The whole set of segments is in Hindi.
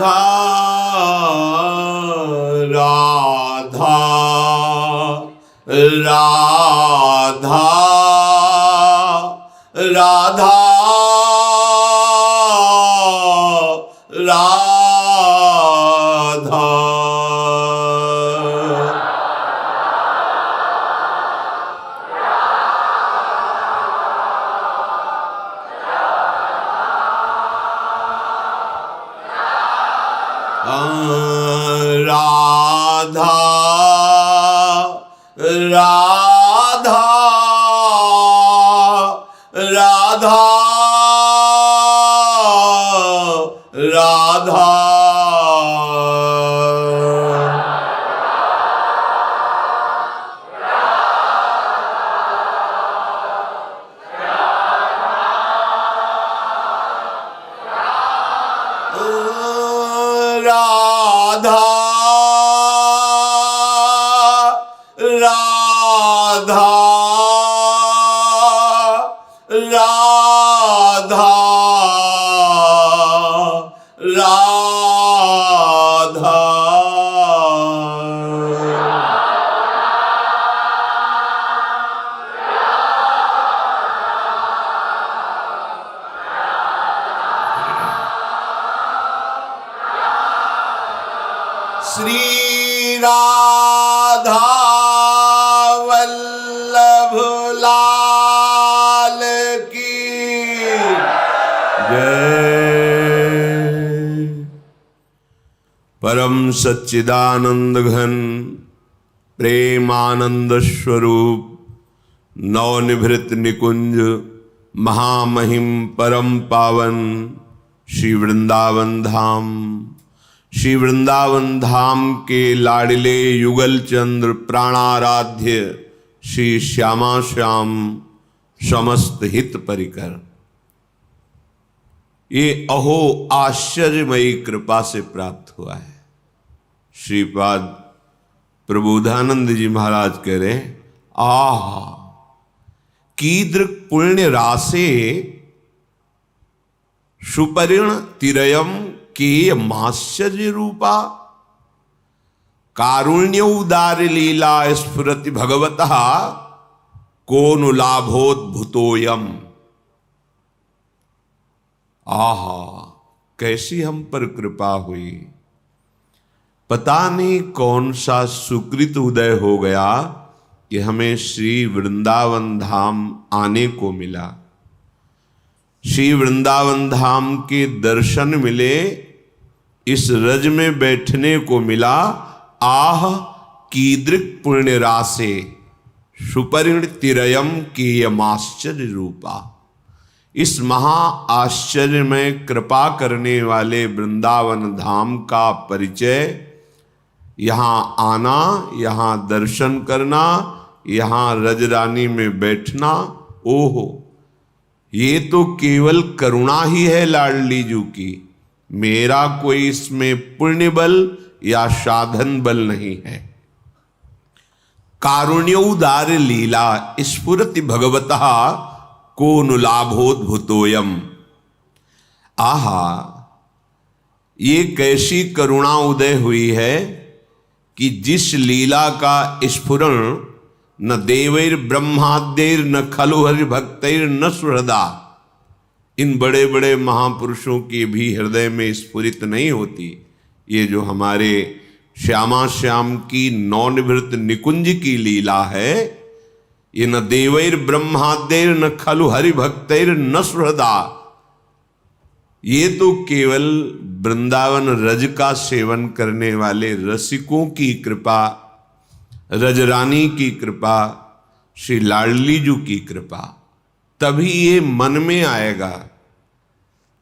राधा राधा राधा राधा राधा राधा राधा राधा राधा राधा राधा राधा श्री राधा वल्लभ लाल की जय। परम सच्चिदानंद घन प्रेमानंद स्वरूप नवनिभृत निकुंज महामहिम परम पावन श्री वृंदावन धाम, श्री वृंदावन धाम के लाडले युगल चंद्र प्राणाराध्य श्री श्यामा श्याम समस्त हित परिकर, ये अहो आश्चर्यमयी कृपा से प्राप्त हुआ है। श्रीपाद प्रबोधानंद जी महाराज कह रहे, आह कीदृक् पुण्य रासे सुपरिण तिरयम के माश्चर्य रूपा, कारुण्य उदार लीला स्फुरति भगवतः को नु लाभोद्भुतोयम। आहा कैसी हम पर कृपा हुई, पता नहीं कौन सा सुकृत उदय हो गया कि हमें श्री वृंदावन धाम आने को मिला, श्री वृंदावन धाम के दर्शन मिले, इस रज में बैठने को मिला। आह कीदृक् पुण्य रासे सुपरिण तिरयम कीयमाश्चर्य रूपा। इस महा आश्चर्य में कृपा करने वाले वृंदावन धाम का परिचय, यहाँ आना, यहाँ दर्शन करना, यहाँ रजरानी में बैठना, ओहो ये तो केवल करुणा ही है लाडली जू की, मेरा कोई इसमें पुण्य बल या साधन बल नहीं है। कारुण्योदार लीला स्फुरति भगवतः को नु लाभोद्भुतोयम। आहा ये कैसी करुणा उदय हुई है कि जिस लीला का स्फुरण न देवैर ब्रह्माद्यैर न खलु हरि भक्तैर न सुहृदा, इन बड़े बड़े महापुरुषों के भी हृदय में स्फुरित नहीं होती। ये जो हमारे श्यामा श्याम की नवनिभृत निकुंज की लीला है, ये न देवैर ब्रह्माद्यैर न खलु हरि भक्तैर न सुहृदा, ये तो केवल वृंदावन रज का सेवन करने वाले रसिकों की कृपा, रजरानी की कृपा, श्री लाडली जू की कृपा, तभी ये मन में आएगा,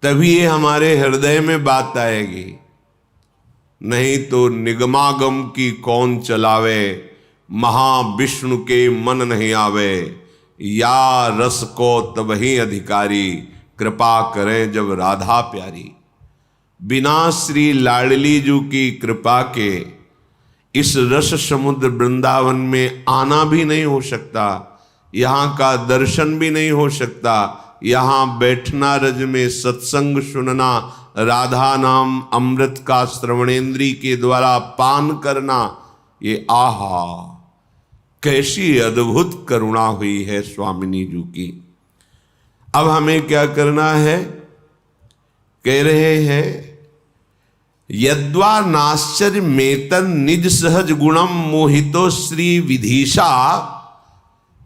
तभी ये हमारे हृदय में बात आएगी। नहीं तो निगमागम की कौन चलावे, महाविष्णु के मन नहीं आवे, या रस को तबही अधिकारी, कृपा करें जब राधा प्यारी। बिना श्री लाडली जू की कृपा के इस रस समुद्र वृंदावन में आना भी नहीं हो सकता, यहाँ का दर्शन भी नहीं हो सकता, यहाँ बैठना, रज में सत्संग सुनना, राधा नाम अमृत का श्रवणेन्द्री के द्वारा पान करना, ये आहा कैसी अद्भुत करुणा हुई है स्वामिनी जी की। अब हमें क्या करना है? कह रहे हैं यद्वा नाश्चर्य मेतन निज सहज गुणम मोहितो श्री विधीशा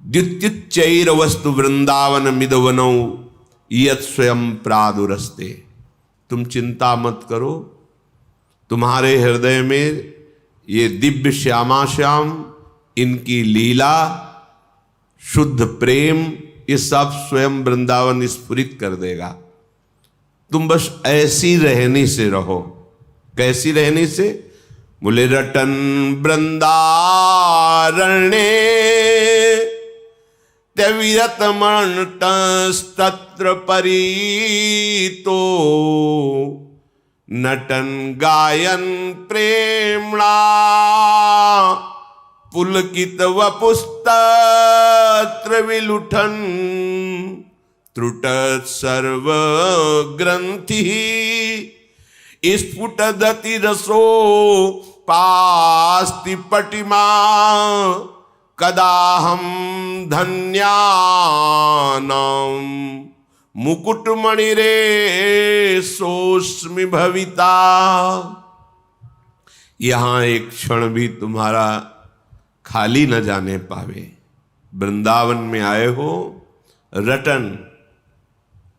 द्युत्युच्चैर वस्तु वृंदावन मिदवनौ यत् स्वयं प्रादुरस्ते। तुम चिंता मत करो, तुम्हारे हृदय में ये दिव्य श्यामा श्याम, इनकी लीला, शुद्ध प्रेम, ये सब स्वयं वृंदावन स्फुरित कर देगा। तुम बस ऐसी रहने से रहो। कैसी रहने से? बोले रटन वृंदारण्ये त्यविरत मणतस्तत्र परीतो नटन गायन प्रेमणा पुलकित वपुस्तत्र विलुठन त्रुट सर्व ग्रंथि स्फुटदति रसो पास्ति पटिमा कदाहम धन्यानाम मुकुटमणिरे सोस्मि भविता। यहां एक क्षण भी तुम्हारा खाली न जाने पावे। वृंदावन में आए हो रटन,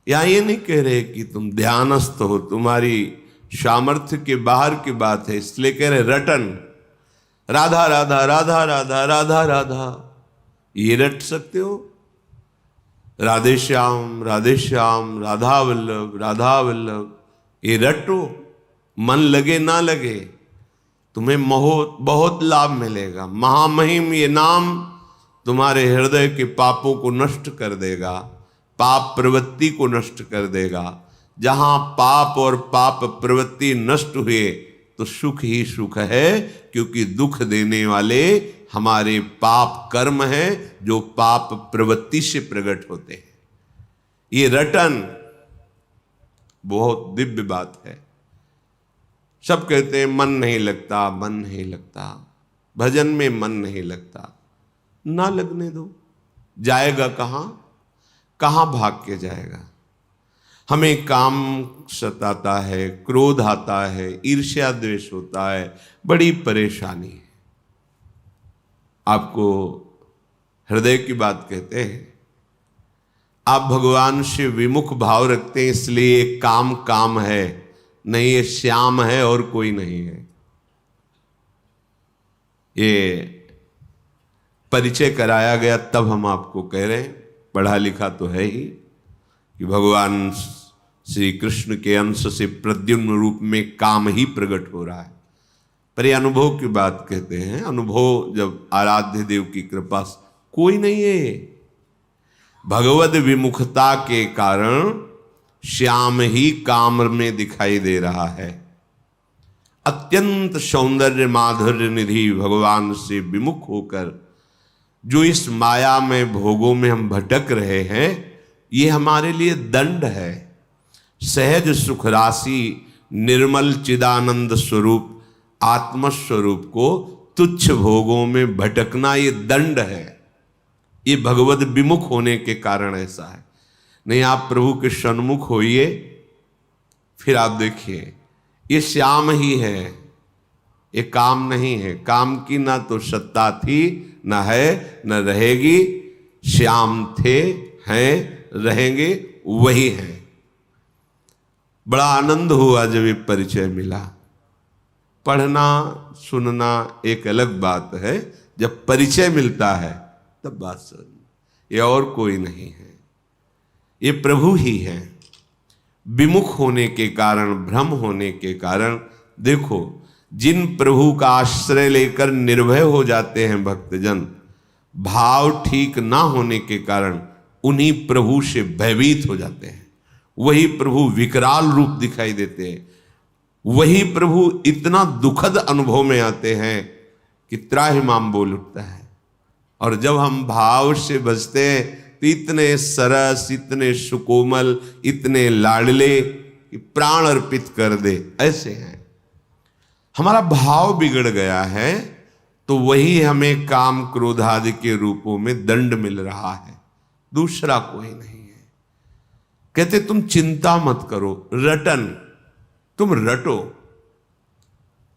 यहां ये नहीं कह रहे कि तुम ध्यानस्थ हो, तुम्हारी सामर्थ्य के बाहर की बात है, इसलिए कह रहे रटन। राधा राधा राधा राधा राधा राधा, ये रट सकते हो? राधे श्याम राधा वल्लभ, ये रटो। मन लगे ना लगे, तुम्हें बहुत लाभ मिलेगा। महामहिम ये नाम तुम्हारे हृदय के पापों को नष्ट कर देगा, पाप प्रवृत्ति को नष्ट कर देगा। जहां पाप और पाप प्रवृत्ति नष्ट हुए तो सुख ही सुख है, क्योंकि दुख देने वाले हमारे पाप कर्म हैं जो पाप प्रवृत्ति से प्रकट होते हैं। ये रटन बहुत दिव्य बात है। सब कहते हैं मन नहीं लगता, मन नहीं लगता, भजन में मन नहीं लगता। ना लगने दो, जाएगा कहां? कहां भाग के जाएगा? हमें काम सताता है, क्रोध आता है, ईर्ष्या द्वेष होता है, बड़ी परेशानी है। आपको हृदय की बात कहते हैं। आप भगवान से विमुख भाव रखते हैं, इसलिए काम काम है, नहीं ये श्याम है और कोई नहीं है। ये परिचय कराया गया तब हम आपको कह रहे हैं, पढ़ा लिखा तो है ही, कि भगवान श्री कृष्ण के अंश से प्रद्युम्न रूप में काम ही प्रकट हो रहा है। पर ये अनुभव की बात कहते हैं। अनुभव जब आराध्य देव की कृपा से, कोई नहीं है। भगवद विमुखता के कारण श्याम ही काम में दिखाई दे रहा है। अत्यंत सौंदर्य माधुर्य निधि भगवान से विमुख होकर जो इस माया में भोगों में हम भटक रहे हैं, ये हमारे लिए दंड है। सहज सुख राशि निर्मल चिदानंद स्वरूप आत्मस्वरूप को तुच्छ भोगों में भटकना, ये दंड है। ये भगवद विमुख होने के कारण ऐसा है। नहीं, आप प्रभु के सन्मुख होइए, फिर आप देखिए ये श्याम ही है, ये काम नहीं है। काम की ना तो सत्ता थी, ना है, न रहेगी। श्याम थे, हैं, रहेंगे, वही हैं। बड़ा आनंद हुआ जब ये परिचय मिला। पढ़ना सुनना एक अलग बात है, जब परिचय मिलता है तब बात समझ। ये और कोई नहीं है, ये प्रभु ही है। विमुख होने के कारण, भ्रम होने के कारण, देखो जिन प्रभु का आश्रय लेकर निर्भय हो जाते हैं भक्तजन, भाव ठीक ना होने के कारण उन्हीं प्रभु से भयभीत हो जाते हैं। वही प्रभु विकराल रूप दिखाई देते हैं। वही प्रभु इतना दुखद अनुभव में आते हैं कि त्राहिमाम बोल उठता है। और जब हम भाव से बचते हैं तो इतने सरस, इतने सुकोमल, इतने लाडले, कि प्राण अर्पित कर दे, ऐसे हैं। हमारा भाव बिगड़ गया है तो वही हमें काम क्रोध आदि के रूपों में दंड मिल रहा है, दूसरा कोई नहीं है। कहते तुम चिंता मत करो, रटन, तुम रटो।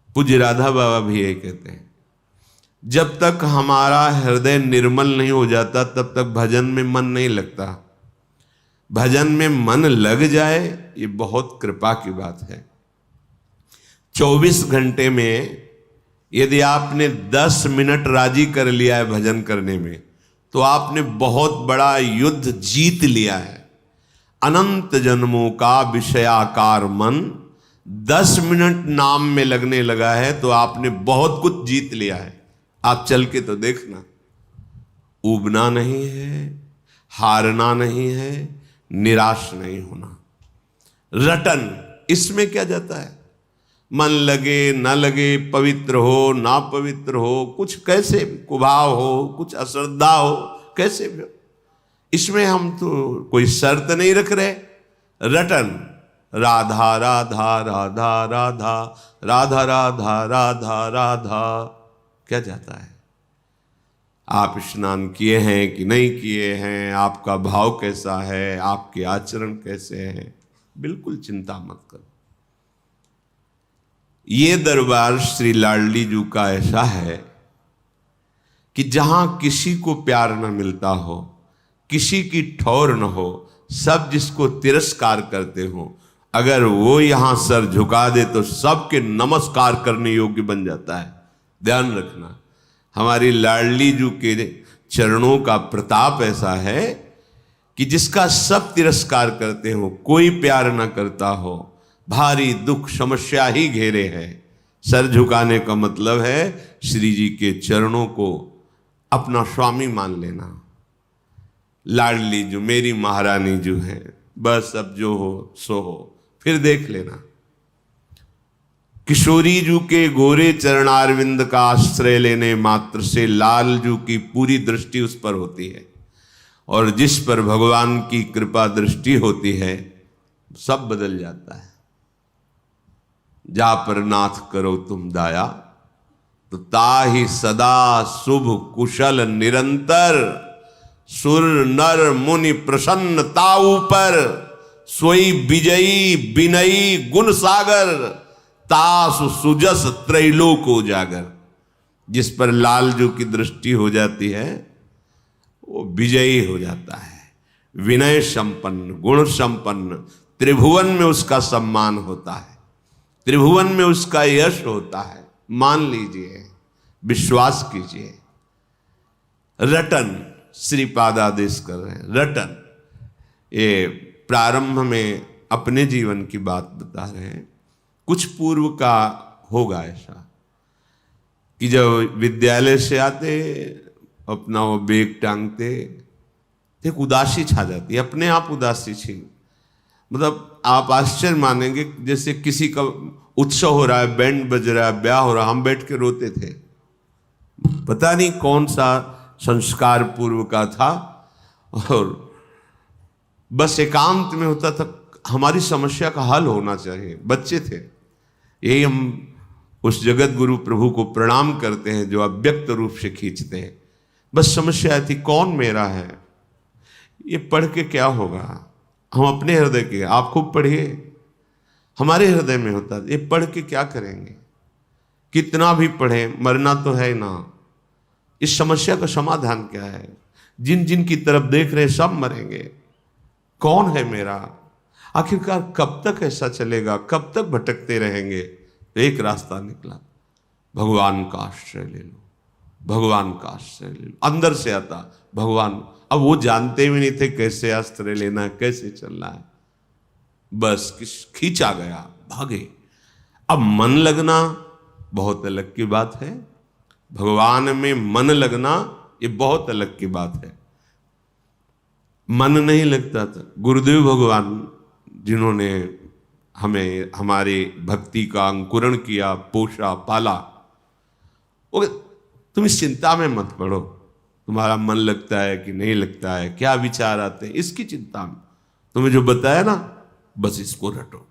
पूज्य राधा बाबा भी यही कहते हैं, जब तक हमारा हृदय निर्मल नहीं हो जाता तब तक भजन में मन नहीं लगता। भजन में मन लग जाए ये बहुत कृपा की बात है। 24 घंटे में यदि आपने 10 मिनट राजी कर लिया है भजन करने में, तो आपने बहुत बड़ा युद्ध जीत लिया है। अनंत जन्मों का विषयाकार मन 10 मिनट नाम में लगने लगा है तो आपने बहुत कुछ जीत लिया है। आप चल के तो देखना, ऊबना नहीं है, हारना नहीं है, निराश नहीं होना। रटन, इसमें क्या जाता है? मन लगे न लगे, पवित्र हो ना पवित्र हो, कुछ कैसे कुभाव हो, कुछ अश्रद्धा हो, कैसे भी हो, इसमें हम तो कोई शर्त नहीं रख रहे। रटन, राधा राधा राधा राधा राधा राधा राधा राधा, क्या जाता है? आप स्नान किए हैं कि नहीं किए हैं, आपका भाव कैसा है, आपके आचरण कैसे हैं, बिल्कुल चिंता मत करो। ये दरबार श्री लाडली जी का ऐसा है कि जहां किसी को प्यार न मिलता हो, किसी की ठौर न हो, सब जिसको तिरस्कार करते हो, अगर वो यहां सर झुका दे तो सबके नमस्कार करने योग्य बन जाता है। ध्यान रखना, हमारी लाडली जी के चरणों का प्रताप ऐसा है कि जिसका सब तिरस्कार करते हो, कोई प्यार न करता हो, भारी दुख समस्या ही घेरे है। सर झुकाने का मतलब है श्री जी के चरणों को अपना स्वामी मान लेना। लाडली जो मेरी महारानी जो है, बस अब जो हो सो हो, फिर देख लेना। किशोरी जू के गोरे चरणारविंद का आश्रय लेने मात्र से लाल जू की पूरी दृष्टि उस पर होती है, और जिस पर भगवान की कृपा दृष्टि होती है सब बदल जाता है। जा पर नाथ करो तुम दाया, तो ताहि सदा शुभ कुशल निरंतर, सुर नर मुनि प्रसन्न ताऊ पर, सोई विजयी विनयी गुण सागर, तासु सुजस त्रैलोक उजागर। जिस पर लालजू की दृष्टि हो जाती है वो विजयी हो जाता है, विनय संपन्न, गुण संपन्न, त्रिभुवन में उसका सम्मान होता है, त्रिभुवन में उसका यश होता है। मान लीजिए, विश्वास कीजिए। रटन, श्रीपाद आदेश कर रहे हैं, रटन। ये प्रारंभ में अपने जीवन की बात बता रहे हैं। कुछ पूर्व का होगा ऐसा कि जब विद्यालय से आते, अपना वो बैग टांगते, एक उदासी छा जाती है, अपने आप उदासी छी। मतलब आप आश्चर्य मानेंगे, जैसे किसी का उत्सव हो रहा है, बैंड बज रहा है, ब्याह हो रहा है, हम बैठ के रोते थे। पता नहीं कौन सा संस्कार पूर्व का था, और बस एकांत में होता था, हमारी समस्या का हल होना चाहिए। बच्चे थे, यही हम उस जगत गुरु प्रभु को प्रणाम करते हैं जो अव्यक्त रूप से खींचते हैं। बस समस्या थी, कौन मेरा है, ये पढ़ के क्या होगा। हम अपने हृदय के, आप खूब पढ़िए, हमारे हृदय में होता है, ये पढ़ के क्या करेंगे, कितना भी पढ़ें मरना तो है ना। इस समस्या का समाधान क्या है? जिन जिन की तरफ देख रहे हैं सब मरेंगे, कौन है मेरा? आखिरकार कब तक ऐसा चलेगा, कब तक भटकते रहेंगे? तो एक रास्ता निकला, भगवान का आश्रय ले लो, भगवान का आश्रय ले लो। अंदर से आता भगवान। अब वो जानते भी नहीं थे कैसे आश्रय लेना है, कैसे चलना है, बस खींचा गया, भागे। अब मन लगना बहुत अलग की बात है, भगवान में मन लगना ये बहुत अलग की बात है। मन नहीं लगता था, गुरुदेव भगवान जिन्होंने हमें हमारी भक्ति का अंकुरण किया, पोषा, पाला, वो तुम इस चिंता में मत पड़ो, तुम्हारा मन लगता है कि नहीं लगता है, क्या विचार आते हैं, इसकी चिंता में। तुम्हें जो बताया ना, बस इसको रटो,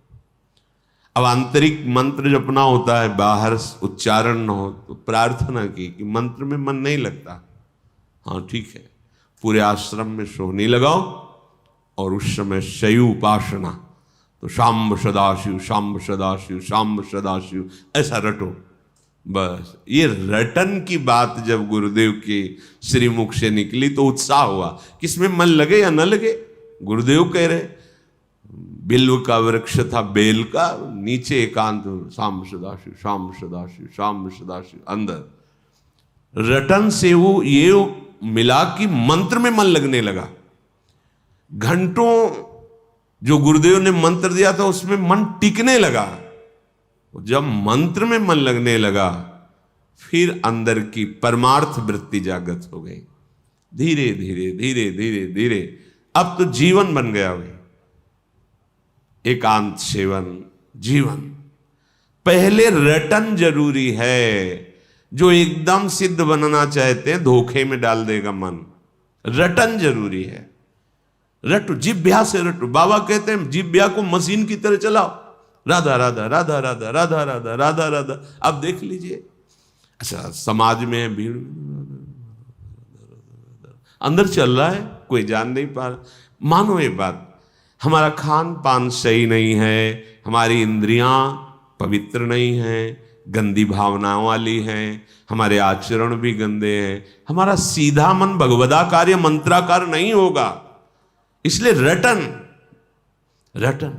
अब आंतरिक मंत्र जपना होता है, बाहर उच्चारण न हो, तो प्रार्थना की कि मंत्र में मन नहीं लगता, हाँ ठीक है, पूरे आश्रम में सोहनी लगाओ और उस समय शयु उपासना, तो शाम्ब सदाशिव शाम्ब सदाशिव शाम्ब सदाशिव ऐसा रटो। बस ये रटन की बात जब गुरुदेव के श्रीमुख से निकली तो उत्साह हुआ, किसमें मन लगे या न लगे। गुरुदेव कह रहे बिल्व का वृक्ष था बेल का, नीचे एकांत शाम्ब सदाशिव शाम्ब सदाशिव शाम्ब सदाशिव, अंदर रटन से वो ये मिला कि मंत्र में मन लगने लगा। घंटों जो गुरुदेव ने मंत्र दिया था उसमें मन टिकने लगा। जब मंत्र में मन लगने लगा फिर अंदर की परमार्थ वृत्ति जागृत हो गई। धीरे धीरे धीरे धीरे धीरे अब तो जीवन बन गया भाई, एकांत सेवन जीवन। पहले रटन जरूरी है, जो एकदम सिद्ध बनना चाहते हैं धोखे में डाल देगा मन। रटन जरूरी है, रटो, जिभ्या से रटो। बाबा कहते हैं जिभ्या को मशीन की तरह चलाओ, राधा राधा राधा राधा राधा राधा राधा राधा। अब देख लीजिए, अच्छा समाज में भीड़ अंदर चल रहा है, कोई जान नहीं पा रहा। मानो ये बात, हमारा खान पान सही नहीं है, हमारी इंद्रियां पवित्र नहीं हैं, गंदी भावनाओं वाली हैं, हमारे आचरण भी गंदे हैं, हमारा सीधा मन भगवदाकार मंत्राकार नहीं होगा। इसलिए रटन रटन,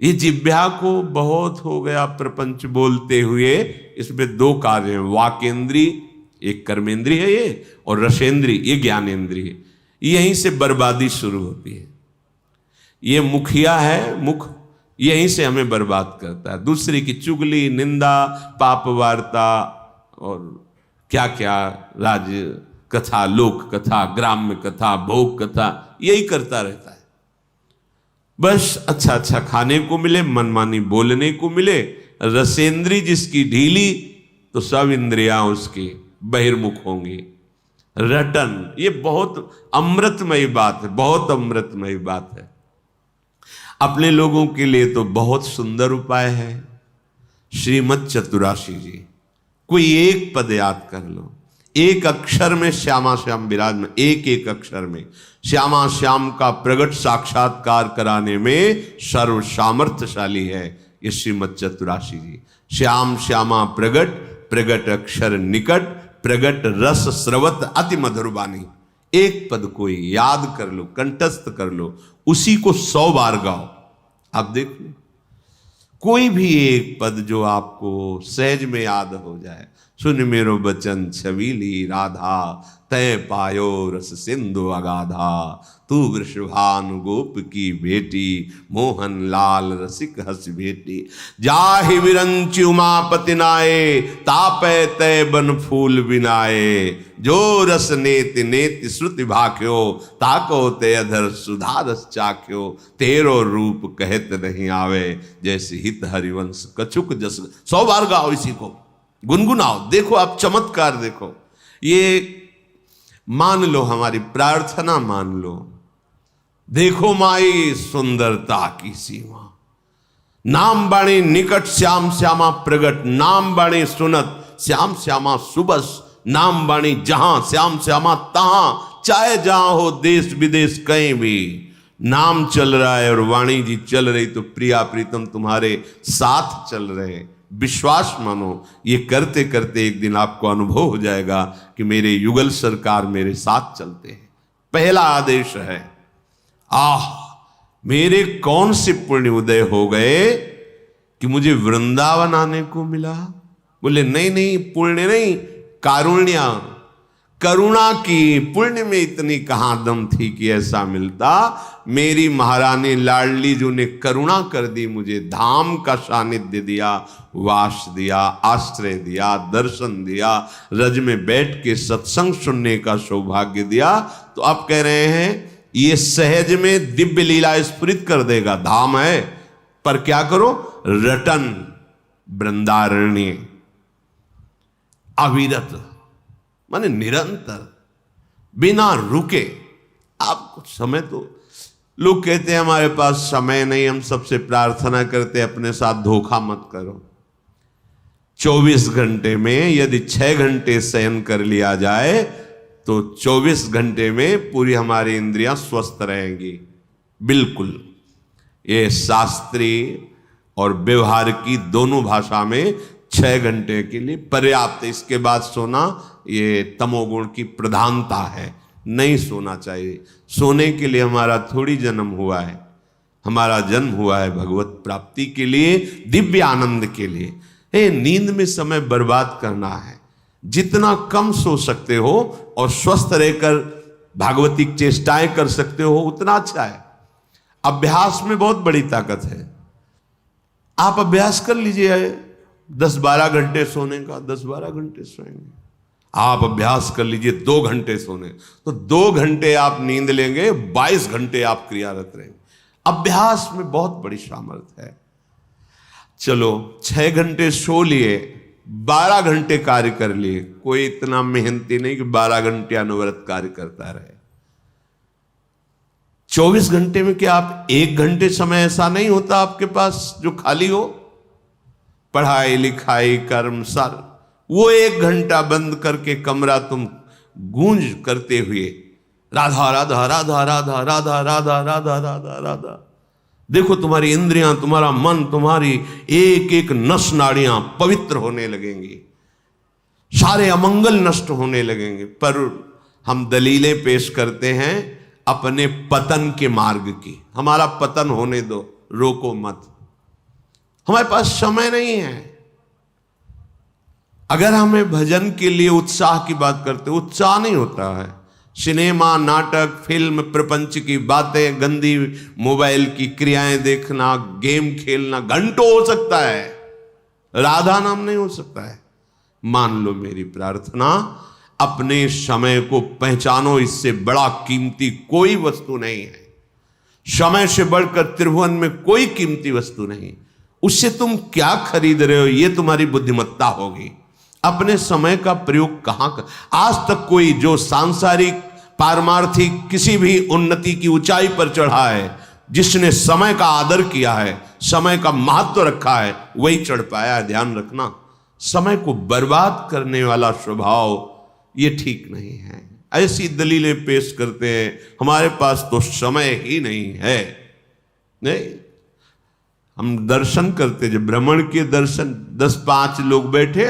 ये जिह्वा को बहुत हो गया प्रपंच बोलते हुए। इसमें दो कार्य हैं, वाकेंद्री एक कर्मेंद्री है ये, और रसेंद्री ये ज्ञानेंद्री है। यहीं से बर्बादी शुरू होती है। ये मुखिया है, मुख यहीं से हमें बर्बाद करता है। दूसरे की चुगली, निंदा, पाप वार्ता और क्या क्या राज्य कथा, लोक कथा, ग्राम्य कथा, भोग कथा, यही करता रहता है। बस अच्छा अच्छा खाने को मिले, मनमानी बोलने को मिले। रसेंद्री जिसकी ढीली तो सब इंद्रियां उसकी बहिर्मुख होंगी। रटन ये बहुत अमृतमयी बात है, बहुत अमृतमयी बात है। अपने लोगों के लिए तो बहुत सुंदर उपाय है। श्रीमद चतुराशी जी, कोई एक पद याद कर लो, एक अक्षर में श्यामा श्याम विराजमान, एक एक अक्षर में श्यामा श्याम का प्रगट साक्षात्कार कराने में सर्व सामर्थ्यशाली है ये श्रीमद चतुराशी जी। श्याम श्यामा प्रगट, प्रगट अक्षर निकट, प्रगट रस स्रवत अति मधुर वाणी। एक पद को याद कर लो, कंठस्थ कर लो, उसी को 100 बार गाओ। आप देख लो, कोई भी एक पद जो आपको सहज में याद हो जाए। सुन मेरो बचन छबीली राधा, तय पायो रस सिंधु अगाधा। तू वृषभानु गोप की बेटी, मोहन लाल रसिक हस बेटी। जाहि विरंचि उमापति नाये, तापै तय बन फूल बिनाए। जो रस नेति नेति श्रुति भाख्यो, ताको ते अधर सुधा रस चाख्यो। तेरो रूप कहत नहीं आवे, जैसे हित हरिवंश कछुक जस। 100 बार गाओ, इसी को गुनगुनाओ। देखो आप चमत्कार देखो। ये मान लो, हमारी प्रार्थना मान लो। देखो माई सुंदरता की सीमा, नाम बाणी निकट श्याम श्यामा प्रगट। नाम बाणी सुनत श्याम श्यामा सुबस। नाम बाणी जहां श्याम श्यामा तहां। चाहे जहां हो देश विदेश कहीं भी, नाम चल रहा है और वाणी जी चल रही तो प्रिया प्रीतम तुम्हारे साथ चल रहे। विश्वास मानो, ये करते करते एक दिन आपको अनुभव हो जाएगा कि मेरे युगल सरकार मेरे साथ चलते हैं। पहला आदेश है, मेरे कौन से पुण्य उदय हो गए कि मुझे वृंदावन आने को मिला। बोले नहीं नहीं, पुण्य नहीं, कारुण्य, करुणा की। पुण्य में इतनी कहां दम थी कि ऐसा मिलता। मेरी महारानी लाडली जो ने करुणा कर दी, मुझे धाम का सानिध्य दिया, वास दिया, आश्रय दिया, दर्शन दिया, रज में बैठ के सत्संग सुनने का सौभाग्य दिया। तो आप कह रहे हैं ये सहज में दिव्य लीला स्फुरित कर देगा। धाम है, पर क्या करो, रटन वृंदारण्य, अविरत माने निरंतर, बिना रुके। आप कुछ समय तो लोग कहते हैं हमारे पास समय नहीं, हम सबसे प्रार्थना करते हैं अपने साथ धोखा मत करो। 24 घंटे में यदि 6 घंटे शयन कर लिया जाए तो 24 घंटे में पूरी हमारी इंद्रियां स्वस्थ रहेंगी। बिल्कुल, ये शास्त्रीय और व्यवहार की दोनों भाषा में 6 घंटे के लिए पर्याप्त। इसके बाद सोना ये तमोगुण की प्रधानता है, नहीं सोना चाहिए। सोने के लिए हमारा थोड़ी जन्म हुआ है, हमारा जन्म हुआ है भगवत प्राप्ति के लिए, दिव्य आनंद के लिए। नींद में समय बर्बाद करना है, जितना कम सो सकते हो और स्वस्थ रहकर भागवतिक चेष्टाएं कर सकते हो उतना अच्छा है। अभ्यास में बहुत बड़ी ताकत है। आप अभ्यास कर लीजिए 10-12 घंटे सोने का, 10-12 घंटे सोएंगे। आप अभ्यास कर लीजिए 2 घंटे सोने, तो 2 घंटे आप नींद लेंगे, 22 घंटे आप क्रियारत रहेंगे। अभ्यास में बहुत बड़ी सामर्थ्य है। चलो 6 घंटे सो लिए, 12 घंटे कार्य कर लिए। कोई इतना मेहनती नहीं कि 12 घंटे अनवरत कार्य करता रहे। 24 घंटे में क्या आप 1 घंटे समय ऐसा नहीं होता आपके पास जो खाली हो? पढ़ाई लिखाई कर्म सर, वो 1 घंटा बंद करके कमरा तुम गूंज करते हुए राधा राधा राधा राधा राधा राधा राधा राधा राधा, देखो तुम्हारी इंद्रियां, तुम्हारा मन, तुम्हारी एक एक नस नाड़ियां पवित्र होने लगेंगी, सारे अमंगल नष्ट होने लगेंगे। पर हम दलीलें पेश करते हैं अपने पतन के मार्ग की। हमारा पतन होने दो, रोको मत। हमारे पास समय नहीं है। अगर हमें भजन के लिए उत्साह की बात करते, उत्साह नहीं होता है। सिनेमा, नाटक, फिल्म, प्रपंच की बातें, गंदी मोबाइल की क्रियाएं देखना, गेम खेलना घंटों हो सकता है, राधा नाम नहीं हो सकता है। मान लो मेरी प्रार्थना, अपने समय को पहचानो, इससे बड़ा कीमती कोई वस्तु नहीं है। समय से बढ़कर त्रिभुवन में कोई कीमती वस्तु नहीं। उससे तुम क्या खरीद रहे हो, यह तुम्हारी बुद्धिमत्ता होगी। अपने समय का प्रयोग कहां कर, आज तक कोई जो सांसारिक पारमार्थिक किसी भी उन्नति की ऊंचाई पर चढ़ा है, जिसने समय का आदर किया है, समय का महत्व रखा है, वही चढ़ पाया है। ध्यान रखना, समय को बर्बाद करने वाला स्वभाव ये ठीक नहीं है। ऐसी दलीलें पेश करते हैं हमारे पास तो समय ही नहीं है। नहीं, हम दर्शन करते, जब भ्रमण के दर्शन, 10-5 लोग बैठे,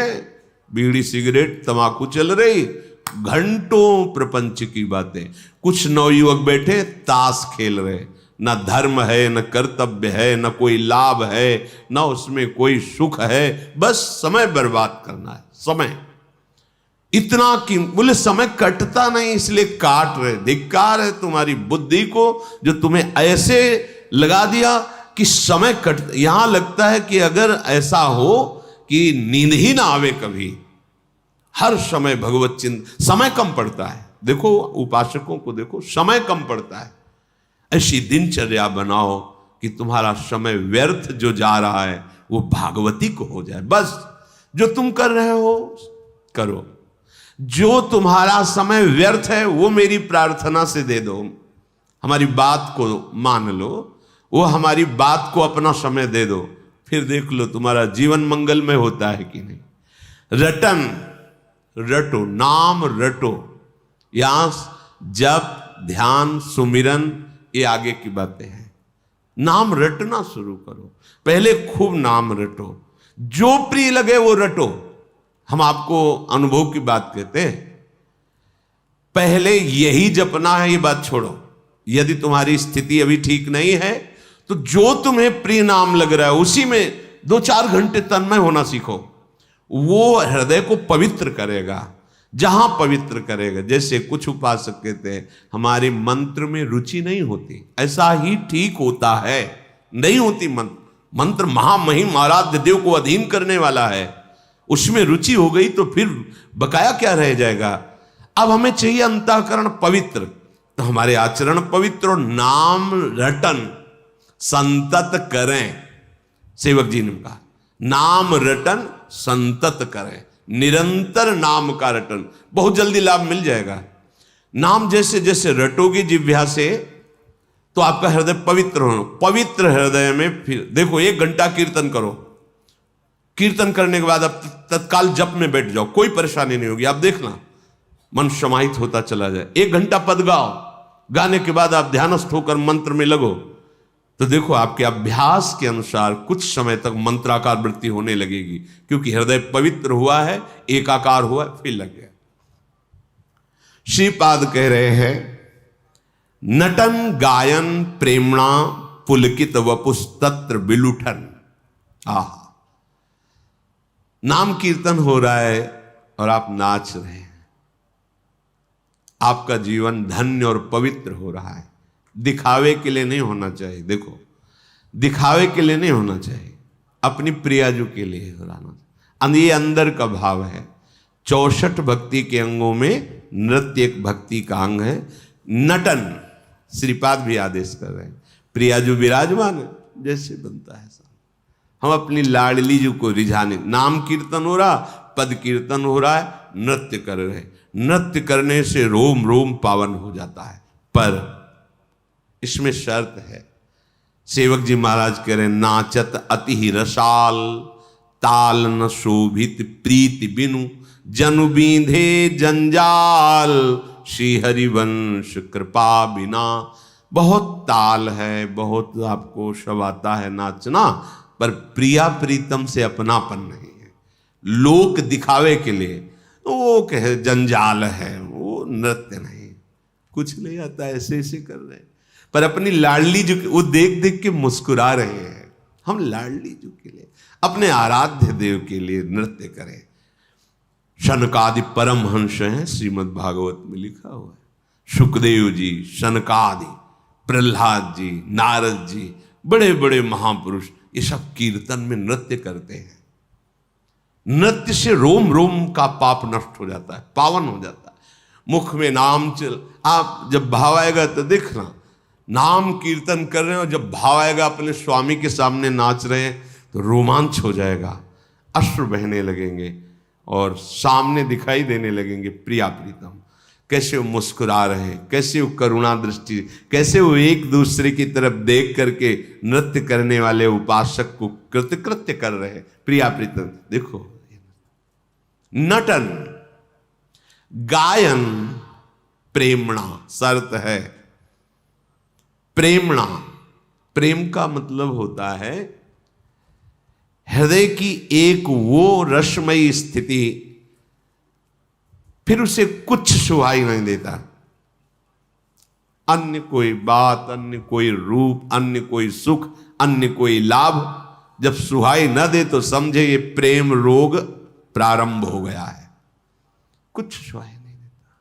बीड़ी सिगरेट तंबाकू चल रही, घंटों प्रपंच की बातें। कुछ नवयुवक बैठे ताश खेल रहे, न धर्म है, न कर्तव्य है, न कोई लाभ है, न उसमें कोई सुख है, बस समय बर्बाद करना है। समय इतना कि बोले समय कटता नहीं इसलिए काट रहे। धिक्कार है तुम्हारी बुद्धि को जो तुम्हें ऐसे लगा दिया कि समय कट। यहां लगता है कि अगर ऐसा हो कि नींद ही ना आवे कभी, हर समय भगवत चिंतन, समय कम पड़ता है। देखो उपासकों को देखो, समय कम पड़ता है। ऐसी दिनचर्या बनाओ कि तुम्हारा समय व्यर्थ जो जा रहा है वो भागवती को हो जाए। बस जो तुम कर रहे हो करो, जो तुम्हारा समय व्यर्थ है वो मेरी प्रार्थना से दे दो। हमारी बात को मान लो, वो हमारी बात को अपना समय दे दो, फिर देख लो तुम्हारा जीवन मंगलमय होता है कि नहीं। रटन रटो, नाम रटो। यहां जप, ध्यान, सुमिरन, ये आगे की बातें हैं। नाम रटना शुरू करो, पहले खूब नाम रटो, जो प्रिय लगे वो रटो। हम आपको अनुभव की बात कहते हैं, पहले यही जपना है, ये बात छोड़ो। यदि तुम्हारी स्थिति अभी ठीक नहीं है तो जो तुम्हें प्रिय नाम लग रहा है उसी में 2-4 घंटे तन्मय होना सीखो। वो हृदय को पवित्र करेगा। जहां पवित्र करेगा, जैसे कुछ उपासक कहते हैं हमारे मंत्र में रुचि नहीं होती, ऐसा ही ठीक होता है, नहीं होती। मंत्र महामहिम आराध्य देव को अधीन करने वाला है, उसमें रुचि हो गई तो फिर बकाया क्या रह जाएगा। अब हमें चाहिए अंतःकरण पवित्र, तो हमारे आचरण पवित्र और नाम रटन संतत करें। सेवक जी ने कहा नाम रटन संतत करें, निरंतर नाम का रटन, बहुत जल्दी लाभ मिल जाएगा। नाम जैसे जैसे रटोगे जिह्वा से, तो आपका हृदय पवित्र होना। पवित्र हृदय में फिर देखो 1 घंटा कीर्तन करो, कीर्तन करने के बाद अब तत्काल जप में बैठ जाओ, कोई परेशानी नहीं होगी। आप देखना मन समाहित होता चला जाए। 1 घंटा पद गाओ, गाने के बाद आप ध्यानस्थ होकर मंत्र में लगो, तो देखो आपके अभ्यास के अनुसार कुछ समय तक मंत्राकार वृत्ति होने लगेगी, क्योंकि हृदय पवित्र हुआ है, एकाकार हुआ है, फिर लग गया। श्रीपाद कह रहे हैं नटन गायन प्रेमणा पुलकित वपुस्तत्र विलुठन। आह, नाम कीर्तन हो रहा है और आप नाच रहे हैं, आपका जीवन धन्य और पवित्र हो रहा है। दिखावे के लिए नहीं होना चाहिए, देखो दिखावे के लिए नहीं होना चाहिए, अपनी प्रियाजू के लिए होना। ये अंदर का भाव है। 64 भक्ति के अंगों में नृत्य एक भक्ति का अंग है। नटन श्रीपाद भी आदेश कर रहे हैं, प्रियाजू विराजमान है, जैसे बनता है हम अपनी लाडली जू को रिझाने। नाम कीर्तन हो रहा, पद कीर्तन हो रहा है, नृत्य कर रहे। नृत्य करने से रोम रोम पावन हो जाता है, पर इसमें शर्त है। सेवक जी महाराज कह रहे नाचत अति ही रसाल, ताल न शोभित प्रीति बिनु, जनु बींधे जंजाल, श्री हरिवंश कृपा बिना। बहुत ताल है, बहुत आपको सब आता है नाचना, पर प्रिया प्रीतम से अपनापन नहीं है। लोक दिखावे के लिए वो कहे जंजाल है, वो नृत्य नहीं, कुछ नहीं आता, ऐसे ऐसे कर रहे हैं। पर अपनी लाडली जो वो देख देख के मुस्कुरा रहे हैं। हम लाडली जो के लिए, अपने आराध्य देव के लिए नृत्य करें। शनकादि परमहंस हैं, श्रीमद् भागवत में लिखा हुआ है। सुखदेव जी, शनकादि, प्रहलाद जी, नारद जी, बड़े बड़े महापुरुष, ये सब कीर्तन में नृत्य करते हैं। नृत्य से रोम रोम का पाप नष्ट हो जाता है, पावन हो जाता है। मुख में नाम चल, आप जब भाव आएगा तो देखना, नाम कीर्तन कर रहे हैं और जब भाव आएगा अपने स्वामी के सामने नाच रहे हैं तो रोमांच हो जाएगा, अश्रु बहने लगेंगे और सामने दिखाई देने लगेंगे प्रिया प्रीतम। कैसे वो मुस्कुरा रहे हैं, कैसे वो करुणा दृष्टि, कैसे वो एक दूसरे की तरफ देख करके नृत्य करने वाले उपासक को कृतकृत्य कर रहे हैं। प्रिया प्रीतम देखो। नटन गायन प्रेमणा, शर्त है प्रेमणा। प्रेम का मतलब होता है हृदय की एक वो रसमयी स्थिति, फिर उसे कुछ सुहाई नहीं देता। अन्य कोई बात, अन्य कोई रूप, अन्य कोई सुख, अन्य कोई लाभ जब सुहाई न दे तो समझे ये प्रेम रोग प्रारंभ हो गया है। कुछ सुहाई नहीं देता।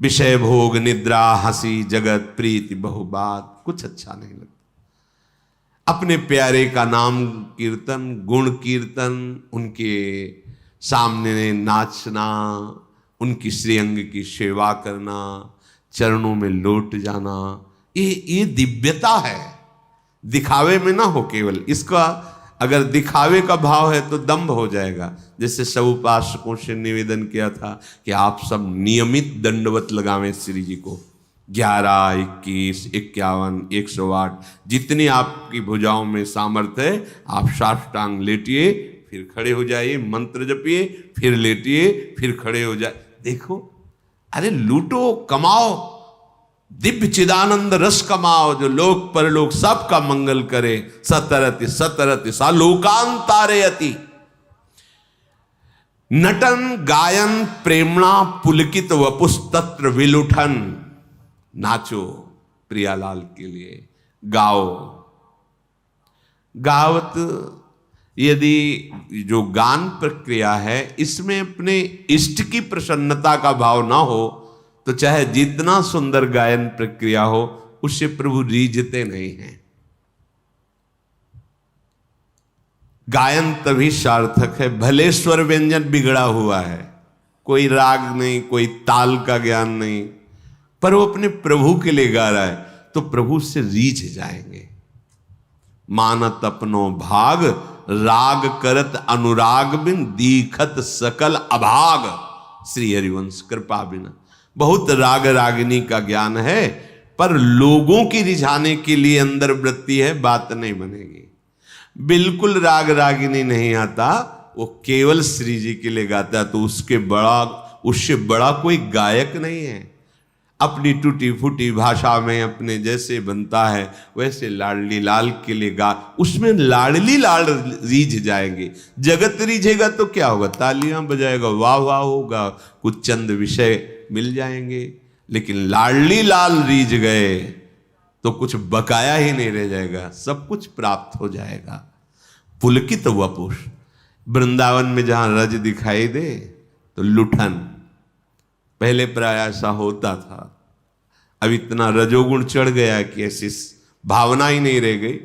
विषय भोग, निद्रा, हंसी, जगत, प्रीति, बहुबात, कुछ अच्छा नहीं लगता। अपने प्यारे का नाम कीर्तन, गुण कीर्तन, उनके सामने नाचना, उनकी श्रीअंग की सेवा करना, चरणों में लौट जाना, ये दिव्यता है। दिखावे में ना हो केवल। इसका अगर दिखावे का भाव है तो दंभ हो जाएगा। जैसे सब उपासकों से निवेदन किया था कि आप सब नियमित दंडवत लगावें श्री जी को। 11, 21, 51, 108 जितनी आपकी भुजाओं में सामर्थ्य है, आप साष्टांग लेटिए, फिर खड़े हो जाइए, मंत्र जपिए, फिर लेटिए, फिर खड़े हो जाए। देखो, अरे लूटो, कमाओ, दिव्य चिदानंद रस कमाओ, जो लोक परलोक सबका मंगल करे। सतरति सतरति सा लोकांतारयति। नटन गायन प्रेमणा पुलकित वपुस्तत्र विलुठन। नाचो प्रियालाल के लिए, गाओ। गावत, यदि जो गान प्रक्रिया है इसमें अपने इष्ट की प्रसन्नता का भाव ना हो तो चाहे जितना सुंदर गायन प्रक्रिया हो, उससे प्रभु रीझते नहीं हैं। गायन तभी सार्थक है भले स्वर व्यंजन बिगड़ा हुआ है, कोई राग नहीं, कोई ताल का ज्ञान नहीं, पर वो अपने प्रभु के लिए गा रहा है तो प्रभु से रीझ जाएंगे। मानत अपनो भाग, राग करत अनुराग बिन, दीखत सकल अभाग। श्री हरिवंश कृपा बिना। बहुत राग रागिनी का ज्ञान है, पर लोगों की रिझाने के लिए अंदर वृत्ति है, बात नहीं बनेगी। बिल्कुल राग रागिनी नहीं आता, वो केवल श्री जी के लिए गाता है, तो उससे बड़ा कोई गायक नहीं है। अपनी टूटी फूटी भाषा में अपने जैसे बनता है वैसे लाडली लाल के लिए गा, उसमें लाडली लाल रीझ जाएंगे। जगत रीझेगा तो क्या होगा, तालियां बजाएगा, वाह वाह होगा, कुछ चंद विषय मिल जाएंगे। लेकिन लाडली लाल रीझ गए तो कुछ बकाया ही नहीं रह जाएगा, सब कुछ प्राप्त हो जाएगा। पुलकित वपुष, वृंदावन में जहां रज दिखाई दे तो लुठन, पहले प्राय ऐसा होता था, अब इतना रजोगुण चढ़ गया कि ऐसी भावना ही नहीं रह गई।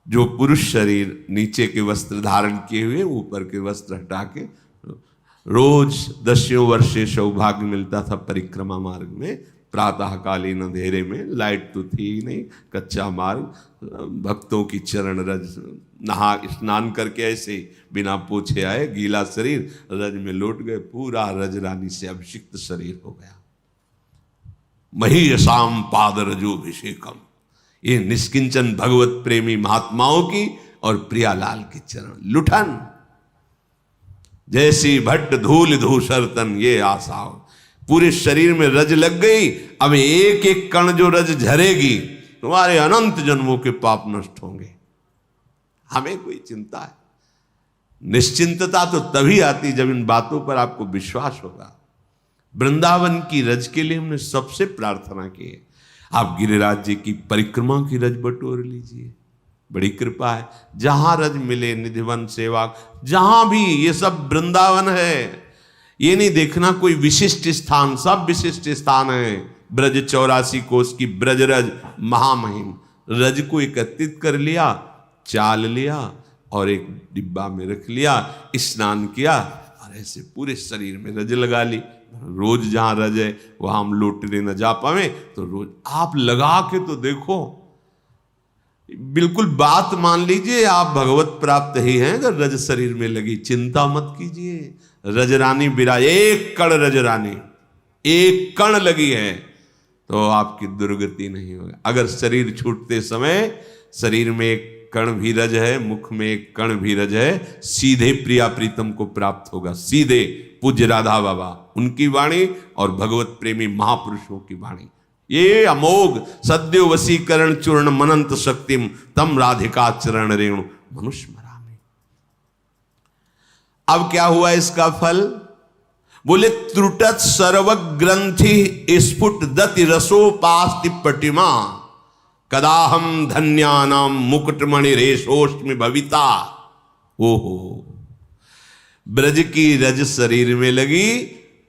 जो पुरुष शरीर नीचे के वस्त्र धारण किए हुए ऊपर के वस्त्र हटा के, रोज 10 वर्षे सौभाग्य मिलता था परिक्रमा मार्ग में, प्रातःकालीन अंधेरे में, लाइट तो थी ही नहीं, कच्चा मार्ग, भक्तों की चरण रज, नहा स्नान करके ऐसे बिना पोछे आए, गीला शरीर, रज में लौट गए, पूरा रज रानी से अभिषिक्त शरीर हो गया। महीयसाम पाद रजोभिषेकम, ये निष्किंचन भगवत प्रेमी महात्माओं की और प्रियालाल की चरण। लुठन जैसी भट्ट धूल धूसर तन, ये आशा, पूरे शरीर में रज लग गई। अब एक एक कण जो रज झरेगी, तुम्हारे अनंत जन्मों के पाप नष्ट होंगे। हमें कोई चिंता है? निश्चिंतता तो तभी आती जब इन बातों पर आपको विश्वास होगा। वृंदावन की रज के लिए हमने सबसे प्रार्थना की है, आप गिरिराज जी की परिक्रमा की रज बटोर लीजिए, बड़ी कृपा है। जहां रज मिले निधिवन सेवा, जहां भी, ये सब वृंदावन है। ये नहीं देखना कोई विशिष्ट स्थान, सब विशिष्ट स्थान है। ब्रज 84 कोस की ब्रज रज महामहिम, रज को एकत्रित कर लिया, चाल लिया और एक डिब्बा में रख लिया, स्नान किया और ऐसे पूरे शरीर में रज लगा ली। रोज जहां रज है वहां हम लोटने न जा पावे, तो रोज आप लगा के तो देखो, बिल्कुल बात मान लीजिए, आप भगवत प्राप्त ही हैं अगर रज शरीर में लगी। चिंता मत कीजिए, रजरानी विराज, एक कण रजरानी, एक कण लगी है तो आपकी दुर्गति नहीं होगी। अगर शरीर छूटते समय शरीर में एक कण भी रज है, मुख में एक कण भी रज है, सीधे प्रिया प्रीतम को प्राप्त होगा। सीधे पूज्य राधा बाबा, उनकी वाणी और भगवत प्रेमी महापुरुषों की वाणी, ये अमोघ सद्यो वशीकरण चूर्ण मनंत शक्तिम तम राधिका चरण रेणु मनुष्य मरामी। अब क्या हुआ इसका फल? बोले त्रुटत सर्व ग्रंथि स्फुट दति रसोपास्ति प्रतिमा, कदाहम धन्यानाम मुकुटमणि रेशोष्टमि भविता। ओहो, ब्रज की रज शरीर में लगी,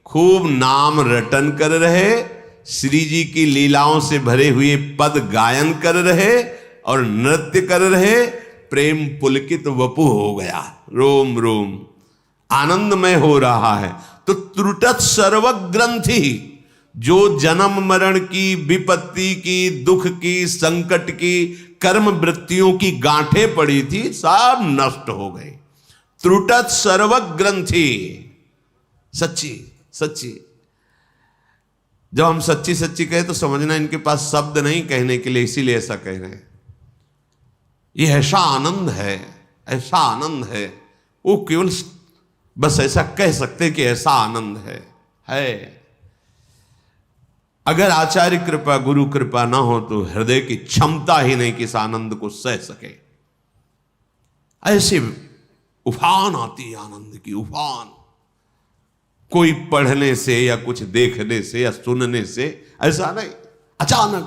खूब नाम रटन कर रहे, श्री जी की लीलाओं से भरे हुए पद गायन कर रहे और नृत्य कर रहे। प्रेम पुलकित वपु हो गया, रोम रोम आनंदमय हो रहा है। तो त्रुटत सर्व ग्रंथि, जो जन्म मरण की, विपत्ति की, दुख की, संकट की, कर्म वृत्तियों की गांठें पड़ी थी, सब नष्ट हो गए। त्रुटत सर्व ग्रंथि, सच्ची सच्ची। जब हम सच्ची सच्ची कहे तो समझना इनके पास शब्द नहीं कहने के लिए, इसीलिए ऐसा कह रहे हैं। ये ऐसा आनंद है, ऐसा आनंद है, वो केवल बस ऐसा कह सकते कि ऐसा आनंद है। अगर आचार्य कृपा, गुरु कृपा ना हो तो हृदय की क्षमता ही नहीं कि इस आनंद को सह सके। ऐसे उफान आती है आनंद की, उफान। कोई पढ़ने से या कुछ देखने से या सुनने से ऐसा नहीं, अचानक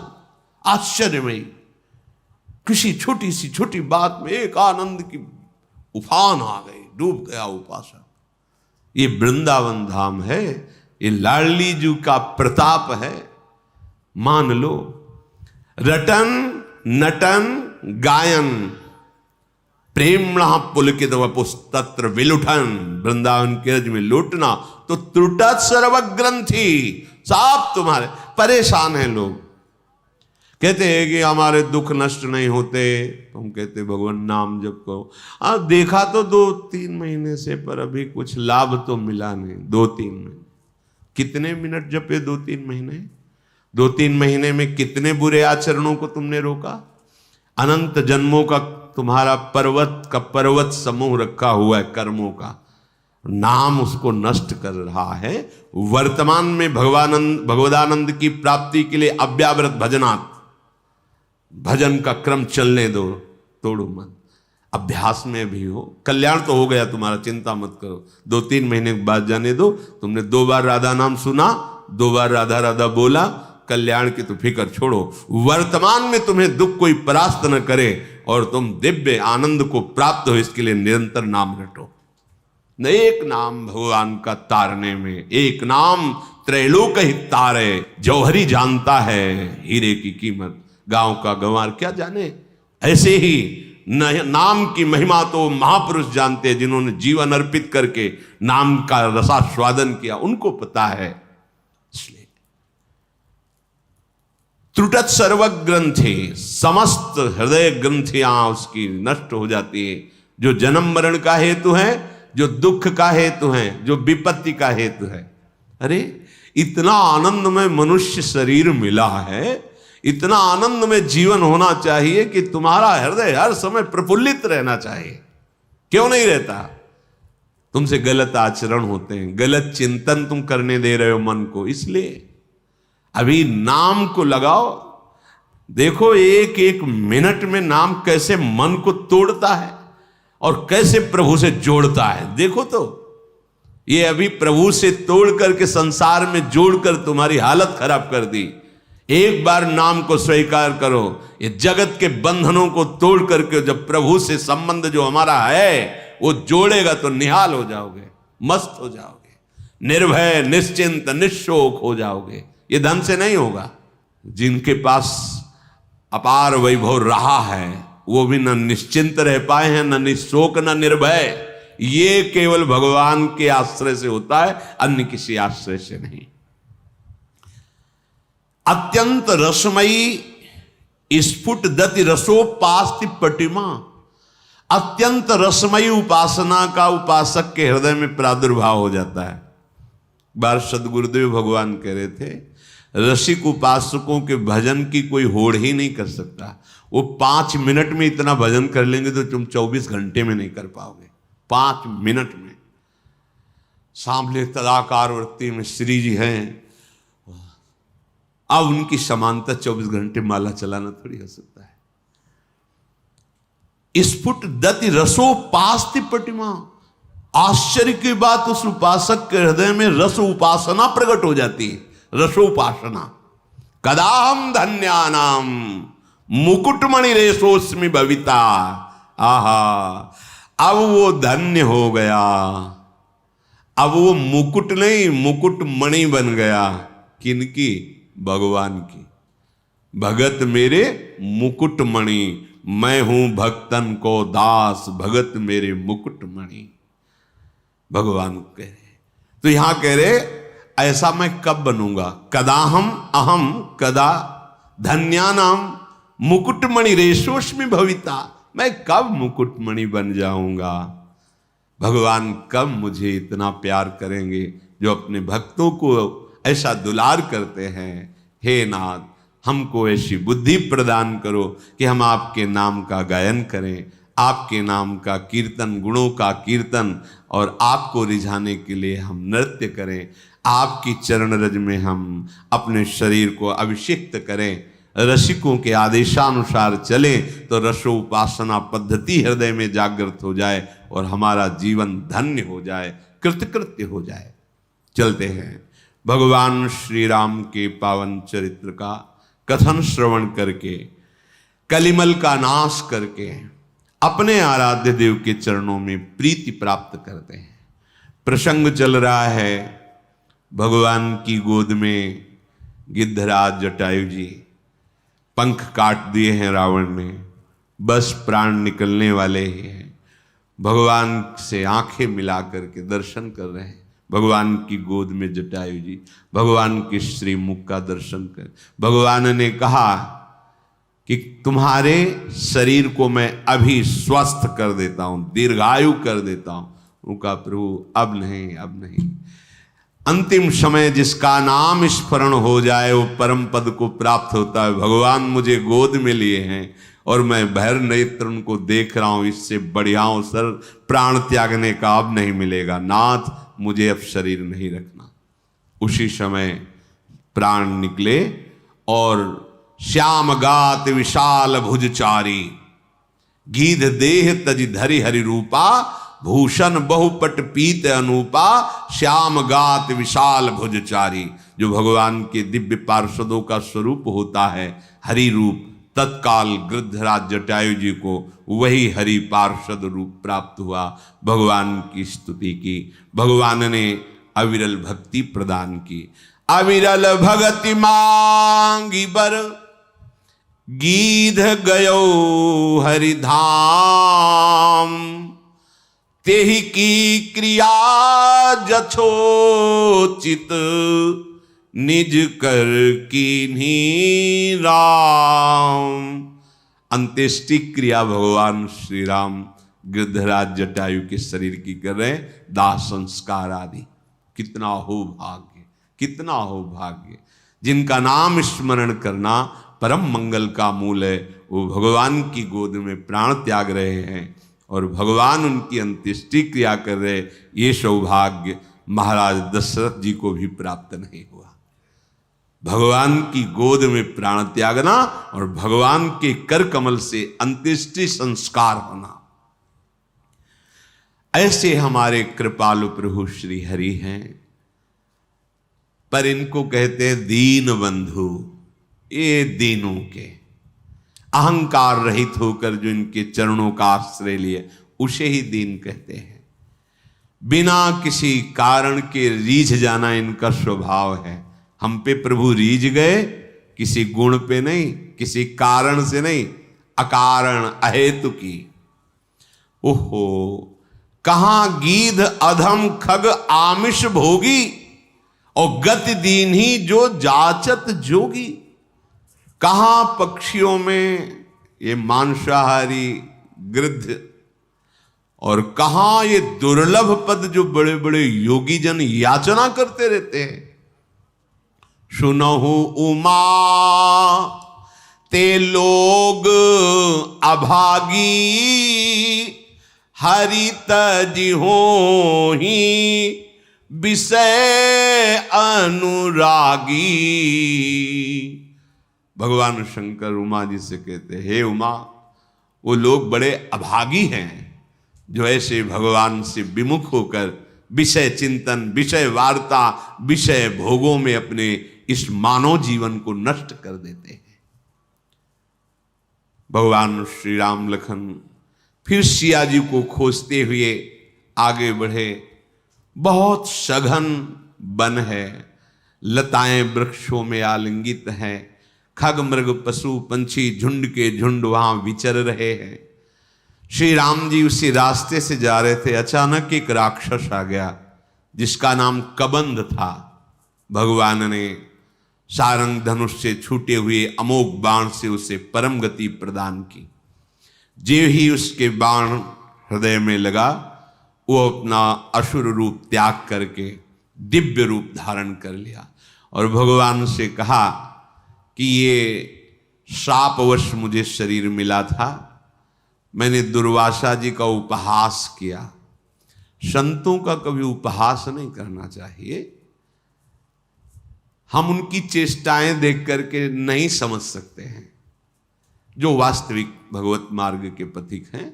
आश्चर्यमयी किसी छोटी सी छोटी बात में एक आनंद की उफान आ गई, डूब गया उपासक। ये वृंदावन धाम है, ये लाडली जी का प्रताप है। मान लो, रटन नटन गायन प्रेमणा पुलकित वपुस्तत्र विलुठन, वृंदावन के रज में लूटना। तो त्रुटत सर्व ग्रंथि, सब तुम्हारे परेशान हैं लोग। कहते हैं कि हमारे दुख नष्ट नहीं होते, तो हम कहते भगवान नाम जप करो। हाँ, देखा तो 2-3 महीने से, पर अभी कुछ लाभ तो मिला नहीं। 2-3 महीने, कितने मिनट जपे 2-3 महीने? 2-3 महीने में कितने बुरे आचरणों को तुमने रोका। अनंत जन्मों का तुम्हारा पर्वत समूह रखा हुआ है कर्मों का, नाम उसको नष्ट कर रहा है। वर्तमान में भगवदानंद की प्राप्ति के लिए अव्यावृत भजनात्, भजन का क्रम चलने दो, तोड़ो मत। अभ्यास में भी हो, कल्याण तो हो गया तुम्हारा, चिंता मत करो। 2-3 महीने के बाद जाने दो। तुमने 2 बार राधा नाम सुना, 2 बार राधा राधा बोला, कल्याण की तो फिक्र छोड़ो। वर्तमान में तुम्हें दुख कोई परास्त न करे और तुम दिव्य आनंद को प्राप्त हो, इसके लिए निरंतर नाम रटो। न एक नाम भगवान का तारने में, एक नाम त्रैलोक ही तारे। जौहरी जानता है हीरे की कीमत, गांव का गंवार क्या जाने। ऐसे ही नाम की महिमा तो महापुरुष जानते हैं, जिन्होंने जीवन अर्पित करके नाम का रसास्वादन किया, उनको पता है। इसलिए त्रुटत सर्व ग्रंथि, समस्त हृदय ग्रंथियां उसकी नष्ट हो जाती है। जो जन्म मरण का हेतु है, जो दुख का हेतु है, जो विपत्ति का हेतु है। अरे इतना आनंदमय मनुष्य शरीर मिला है, इतना आनंद में जीवन होना चाहिए कि तुम्हारा हृदय हर समय प्रफुल्लित रहना चाहिए। क्यों नहीं रहता? तुमसे गलत आचरण होते हैं, गलत चिंतन तुम करने दे रहे हो मन को। इसलिए अभी नाम को लगाओ। देखो एक एक मिनट में नाम कैसे मन को तोड़ता है और कैसे प्रभु से जोड़ता है। देखो तो ये अभी प्रभु से तोड़ करके संसार में जोड़कर तुम्हारी हालत खराब कर दी। एक बार नाम को स्वीकार करो, ये जगत के बंधनों को तोड़ करके जब प्रभु से संबंध जो हमारा है वो जोड़ेगा तो निहाल हो जाओगे, मस्त हो जाओगे, निर्भय निश्चिंत निशोक हो जाओगे। ये धन से नहीं होगा। जिनके पास अपार वैभव रहा है वो भी न निश्चिंत रह पाए हैं, न निशोक न निर्भय। ये केवल भगवान के आश्रय से होता है, अन्य किसी आश्रय से नहीं। अत्यंत रसमयी स्फुट दति रसोपास्ति पटिमा। अत्यंत रसमयी उपासना का उपासक के हृदय में प्रादुर्भाव हो जाता है। बार सदगुरुदेव भगवान कह रहे थे, रसिक उपासकों के भजन की कोई होड़ ही नहीं कर सकता। वो 5 मिनट में इतना भजन कर लेंगे तो तुम 24 घंटे में नहीं कर पाओगे। 5 मिनट में। सांभले तदाकार वृत्ति में श्री जी हैं, अब उनकी समानता 24 घंटे माला चलाना थोड़ी हो सकता है। स्फुट दति रसोपास्ति पटिमा। आश्चर्य की बात, उस उपासक के हृदय में रस उपासना प्रकट हो जाती है। रसोपासना। कदाहम धन्यानाम मुकुटमणि रेशोस्मि भविता। आहा, अब वो धन्य हो गया। अब वो मुकुट नहीं, मुकुटमणि बन गया। किनकी? भगवान की। भगत मेरे मुकुटमणि, मैं हूं भक्तन को दास, भगत मेरे मुकुटमणि। भगवान कह रहे, तो यहां कह रहे ऐसा मैं कब बनूंगा? कदाहम अहम कदा धन्यानाम मुकुटमणि रेशोस्मि भविता। मैं कब मुकुटमणि बन जाऊंगा? भगवान कब मुझे इतना प्यार करेंगे जो अपने भक्तों को ऐसा दुलार करते हैं। हे नाथ, हमको ऐसी बुद्धि प्रदान करो कि हम आपके नाम का गायन करें, आपके नाम का कीर्तन, गुणों का कीर्तन, और आपको रिझाने के लिए हम नृत्य करें। आपकी चरण रज में हम अपने शरीर को अभिषिक्त करें। रसिकों के आदेशानुसार चलें तो रसोपासना पद्धति हृदय में जागृत हो जाए और हमारा जीवन धन्य हो जाए, कृतकृत्य हो जाए। चलते हैं भगवान श्री राम के पावन चरित्र का कथन श्रवण करके, कलिमल का नाश करके अपने आराध्य देव के चरणों में प्रीति प्राप्त करते हैं। प्रसंग चल रहा है भगवान की गोद में गिद्धराज जटायु जी, पंख काट दिए हैं रावण ने, बस प्राण निकलने वाले ही हैं। भगवान से आंखें मिला करके दर्शन कर रहे हैं। भगवान की गोद में जटायु जी, भगवान के श्रीमुख का दर्शन कर भगवान ने कहा कि तुम्हारे शरीर को मैं अभी स्वस्थ कर देता हूं, दीर्घायु कर देता हूं। उनका प्रभु अब नहीं, अब नहीं। अंतिम समय जिसका नाम स्मरण हो जाए वो परम पद को प्राप्त होता है। भगवान मुझे गोद में लिए हैं और मैं भैर नेत्र उनको देख रहा हूं, इससे बढ़िया अवसर प्राण त्यागने का अब नहीं मिलेगा। नाथ मुझे अब शरीर नहीं रखना। उसी समय प्राण निकले और श्याम गात विशाल भुजचारी, गीध देह तज धरि हरि रूपा, भूषण बहुपट पीत अनूपा, श्याम गात विशाल भुजचारी। जो भगवान के दिव्य पार्षदों का स्वरूप होता है हरि रूप, तत्काल गृद्धराज जटायु जी को वही हरि पार्षद रूप प्राप्त हुआ। भगवान की स्तुति की, भगवान ने अविरल भक्ति प्रदान की। अविरल भगति मांगी बर, गीध गयो हरिधाम, तेहि की क्रिया जछोचित, निज कर कीन्ही राम। अंत्येष्टि क्रिया भगवान श्री राम गिरधराज जटायु के शरीर की कर रहे, दाह संस्कार आदि। कितना हो भाग्य, कितना हो भाग्य। जिनका नाम स्मरण करना परम मंगल का मूल है, वो भगवान की गोद में प्राण त्याग रहे हैं और भगवान उनकी अंत्येष्टि क्रिया कर रहे। ये सौभाग्य महाराज दशरथ जी को भी प्राप्त नहीं हुआ। भगवान की गोद में प्राण त्यागना और भगवान के कर कमल से अंत्येष्टि संस्कार होना। ऐसे हमारे कृपालु प्रभु श्री हरि हैं, पर इनको कहते हैं दीन बंधु। ये दीनों के अहंकार रहित होकर जो इनके चरणों का आश्रय लिए उसे ही दीन कहते हैं। बिना किसी कारण के रीझ जाना इनका स्वभाव है। हम पे प्रभु रीझ गए, किसी गुण पे नहीं, किसी कारण से नहीं, अकारण अहेतु की। ओहो, कहां गीध अधम खग आमिष भोगी, और गति दीन ही जो जाचत जोगी। कहां पक्षियों में ये मांसाहारी गिद्ध, और कहां ये दुर्लभ पद जो बड़े बड़े योगी जन याचना करते रहते हैं। सुनहु उमा ते लोग अभागी, हरि तज होहि विषय अनुरागी। भगवान शंकर उमा जी से कहते, हे उमा, वो लोग बड़े अभागी हैं जो ऐसे भगवान से विमुख होकर विषय चिंतन, विषय वार्ता, विषय भोगों में अपने इस मानव जीवन को नष्ट कर देते हैं। भगवान श्री राम लखन फिर सिया जी को खोजते हुए आगे बढ़े। बहुत सघन वन है, लताएं वृक्षों में आलिंगित हैं, खग मृग पशु पंछी झुंड के झुंड वहां विचर रहे हैं। श्री राम जी उसी रास्ते से जा रहे थे, अचानक एक राक्षस आ गया जिसका नाम कबंध था। भगवान ने सारंग धनुष से छूटे हुए अमोघ बाण से उसे परम गति प्रदान की। जो ही उसके बाण हृदय में लगा, वो अपना असुर रूप त्याग करके दिव्य रूप धारण कर लिया और भगवान से कहा कि ये शापवश मुझे शरीर मिला था, मैंने दुर्वासा जी का उपहास किया। संतों का कभी उपहास नहीं करना चाहिए। हम उनकी चेष्टाएं देख करके नहीं समझ सकते हैं। जो वास्तविक भगवत मार्ग के पथिक हैं,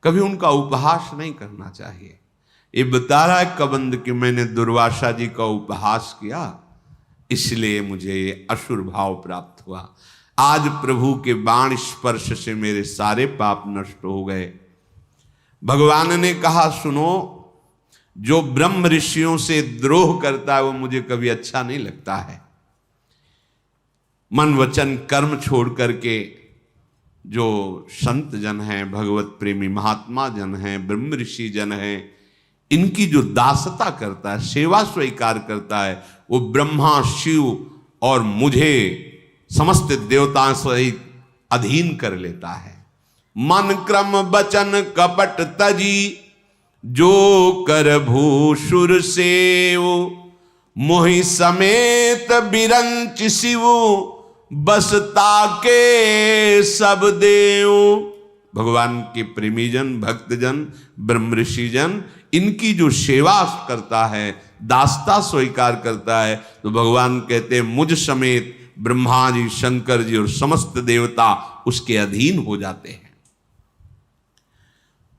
कभी उनका उपहास नहीं करना चाहिए। ये बता रहा है कबंध कि मैंने दुर्वासा जी का उपहास किया, इसलिए मुझे असुर भाव प्राप्त हुआ। आज प्रभु के बाण स्पर्श से मेरे सारे पाप नष्ट हो गए। भगवान ने कहा, सुनो, जो ब्रह्म ऋषियों से द्रोह करता है वो मुझे कभी अच्छा नहीं लगता है। मन वचन कर्म छोड़ करके जो संत जन हैं, भगवत प्रेमी महात्मा जन हैं, ब्रह्म ऋषि जन हैं, इनकी जो दासता करता है, सेवा स्वीकार करता है, वो ब्रह्मा शिव और मुझे समस्त देवताओं सहित अधीन कर लेता है। मन क्रम बचन कपट तजी, जो कर भूषुर सेव, मोहि समेत बिरंच शिव बसता के सब देव। भगवान के प्रेमीजन, भक्तजन, ब्रह्म ऋषिजन, इनकी जो सेवा करता है, दासता स्वीकार करता है, तो भगवान कहते हैं मुझ समेत ब्रह्मा जी, शंकर जी और समस्त देवता उसके अधीन हो जाते हैं।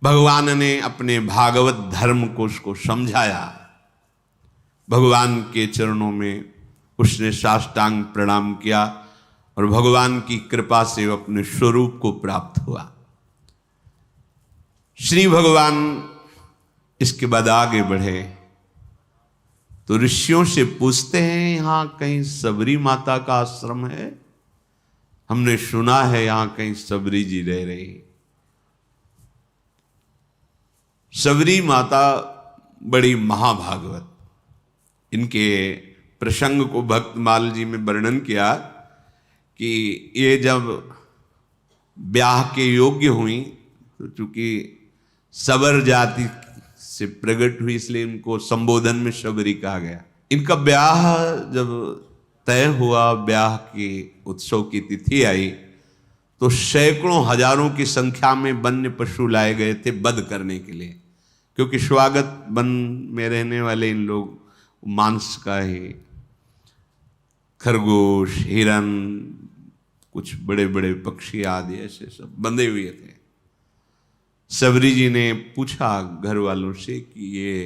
भगवान ने अपने भागवत धर्म को उसको समझाया। भगवान के चरणों में उसने साष्टांग प्रणाम किया और भगवान की कृपा से अपने स्वरूप को प्राप्त हुआ। श्री भगवान इसके बाद आगे बढ़े तो ऋषियों से पूछते हैं, यहां कहीं सबरी माता का आश्रम है? हमने सुना है यहां कहीं सबरी जी रह रही। सबरी माता बड़ी महाभागवत, इनके प्रसंग को भक्तमाल जी में वर्णन किया कि ये जब ब्याह के योग्य हुई तो चूंकि सबर जाति से प्रकट हुई, इसलिए इनको संबोधन में शबरी कहा गया। इनका ब्याह जब तय हुआ, ब्याह के उत्सव की तिथि आई, तो सैकड़ों हजारों की संख्या में वन्य पशु लाए गए थे वध करने के लिए, क्योंकि स्वागत वन में रहने वाले इन लोग मांस का ही, खरगोश, हिरन, कुछ बड़े बड़े पक्षी आदि ऐसे सब बंधे हुए थे। सबरी जी ने पूछा घर वालों से कि ये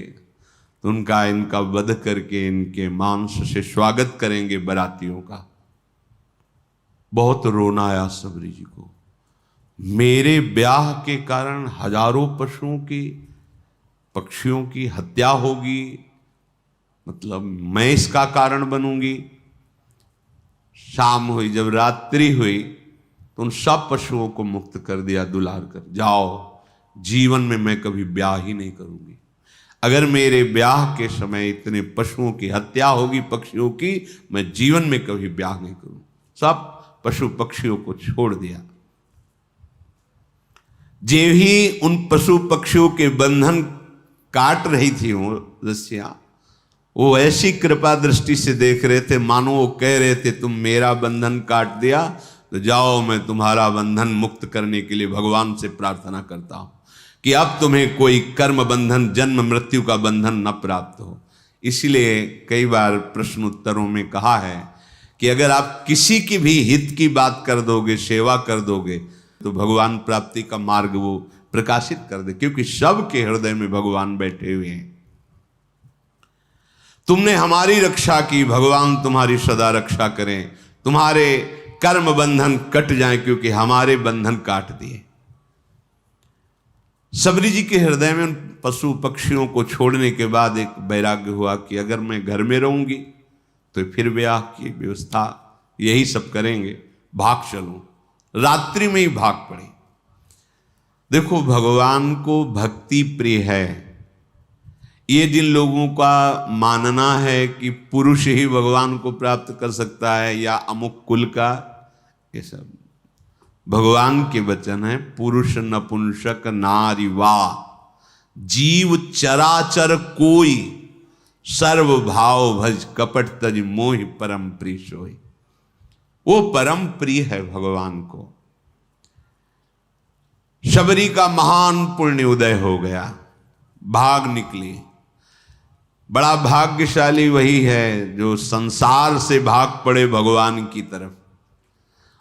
तो इनका वध करके इनके मांस से स्वागत करेंगे बारातियों का। बहुत रोना आया सबरी जी को। मेरे ब्याह के कारण हजारों पशुओं की, पक्षियों की हत्या होगी, मतलब मैं इसका कारण बनूंगी। शाम हुई, जब रात्रि हुई तो उन सब पशुओं को मुक्त कर दिया दुलार कर, जाओ, जीवन में मैं कभी ब्याह ही नहीं करूंगी। अगर मेरे ब्याह के समय इतने पशुओं की हत्या होगी, पक्षियों की, मैं जीवन में कभी ब्याह नहीं करूं। सब पशु पक्षियों को छोड़ दिया। जे ही उन पशु पक्षियों के बंधन काट रही थी वो रस्सियां, वो ऐसी कृपा दृष्टि से देख रहे थे मानो वो कह रहे थे तुम मेरा बंधन काट दिया तो जाओ, मैं तुम्हारा बंधन मुक्त करने के लिए भगवान से प्रार्थना करता हूं कि अब तुम्हें कोई कर्म बंधन, जन्म मृत्यु का बंधन न प्राप्त हो। इसलिए कई बार प्रश्न उत्तरों में कहा है कि अगर आप किसी की भी हित की बात कर दोगे, सेवा कर दोगे, तो भगवान प्राप्ति का मार्ग वो प्रकाशित कर दे, क्योंकि सबके हृदय में भगवान बैठे हुए हैं। तुमने हमारी रक्षा की, भगवान तुम्हारी सदा रक्षा करें, तुम्हारे कर्म बंधन कट जाएं, क्योंकि हमारे बंधन काट दिए। सबरी जी के हृदय में उन पशु पक्षियों को छोड़ने के बाद एक वैराग्य हुआ कि अगर मैं घर में रहूंगी तो फिर ब्याह की व्यवस्था यही सब करेंगे, भाग चलूं। रात्रि में ही भाग पड़े। देखो, भगवान को भक्ति प्रिय है। ये जिन लोगों का मानना है कि पुरुष ही भगवान को प्राप्त कर सकता है या अमुक कुल का, ये सब भगवान के वचन है। पुरुष नपुंसक नारी वा जीव चराचर कोई, सर्व भाव भज कपट तज मोहि परम प्रिय सोई। वो परम प्रिय है भगवान को। शबरी का महान पुण्य उदय हो गया, भाग निकली। बड़ा भाग्यशाली वही है जो संसार से भाग पड़े भगवान की तरफ,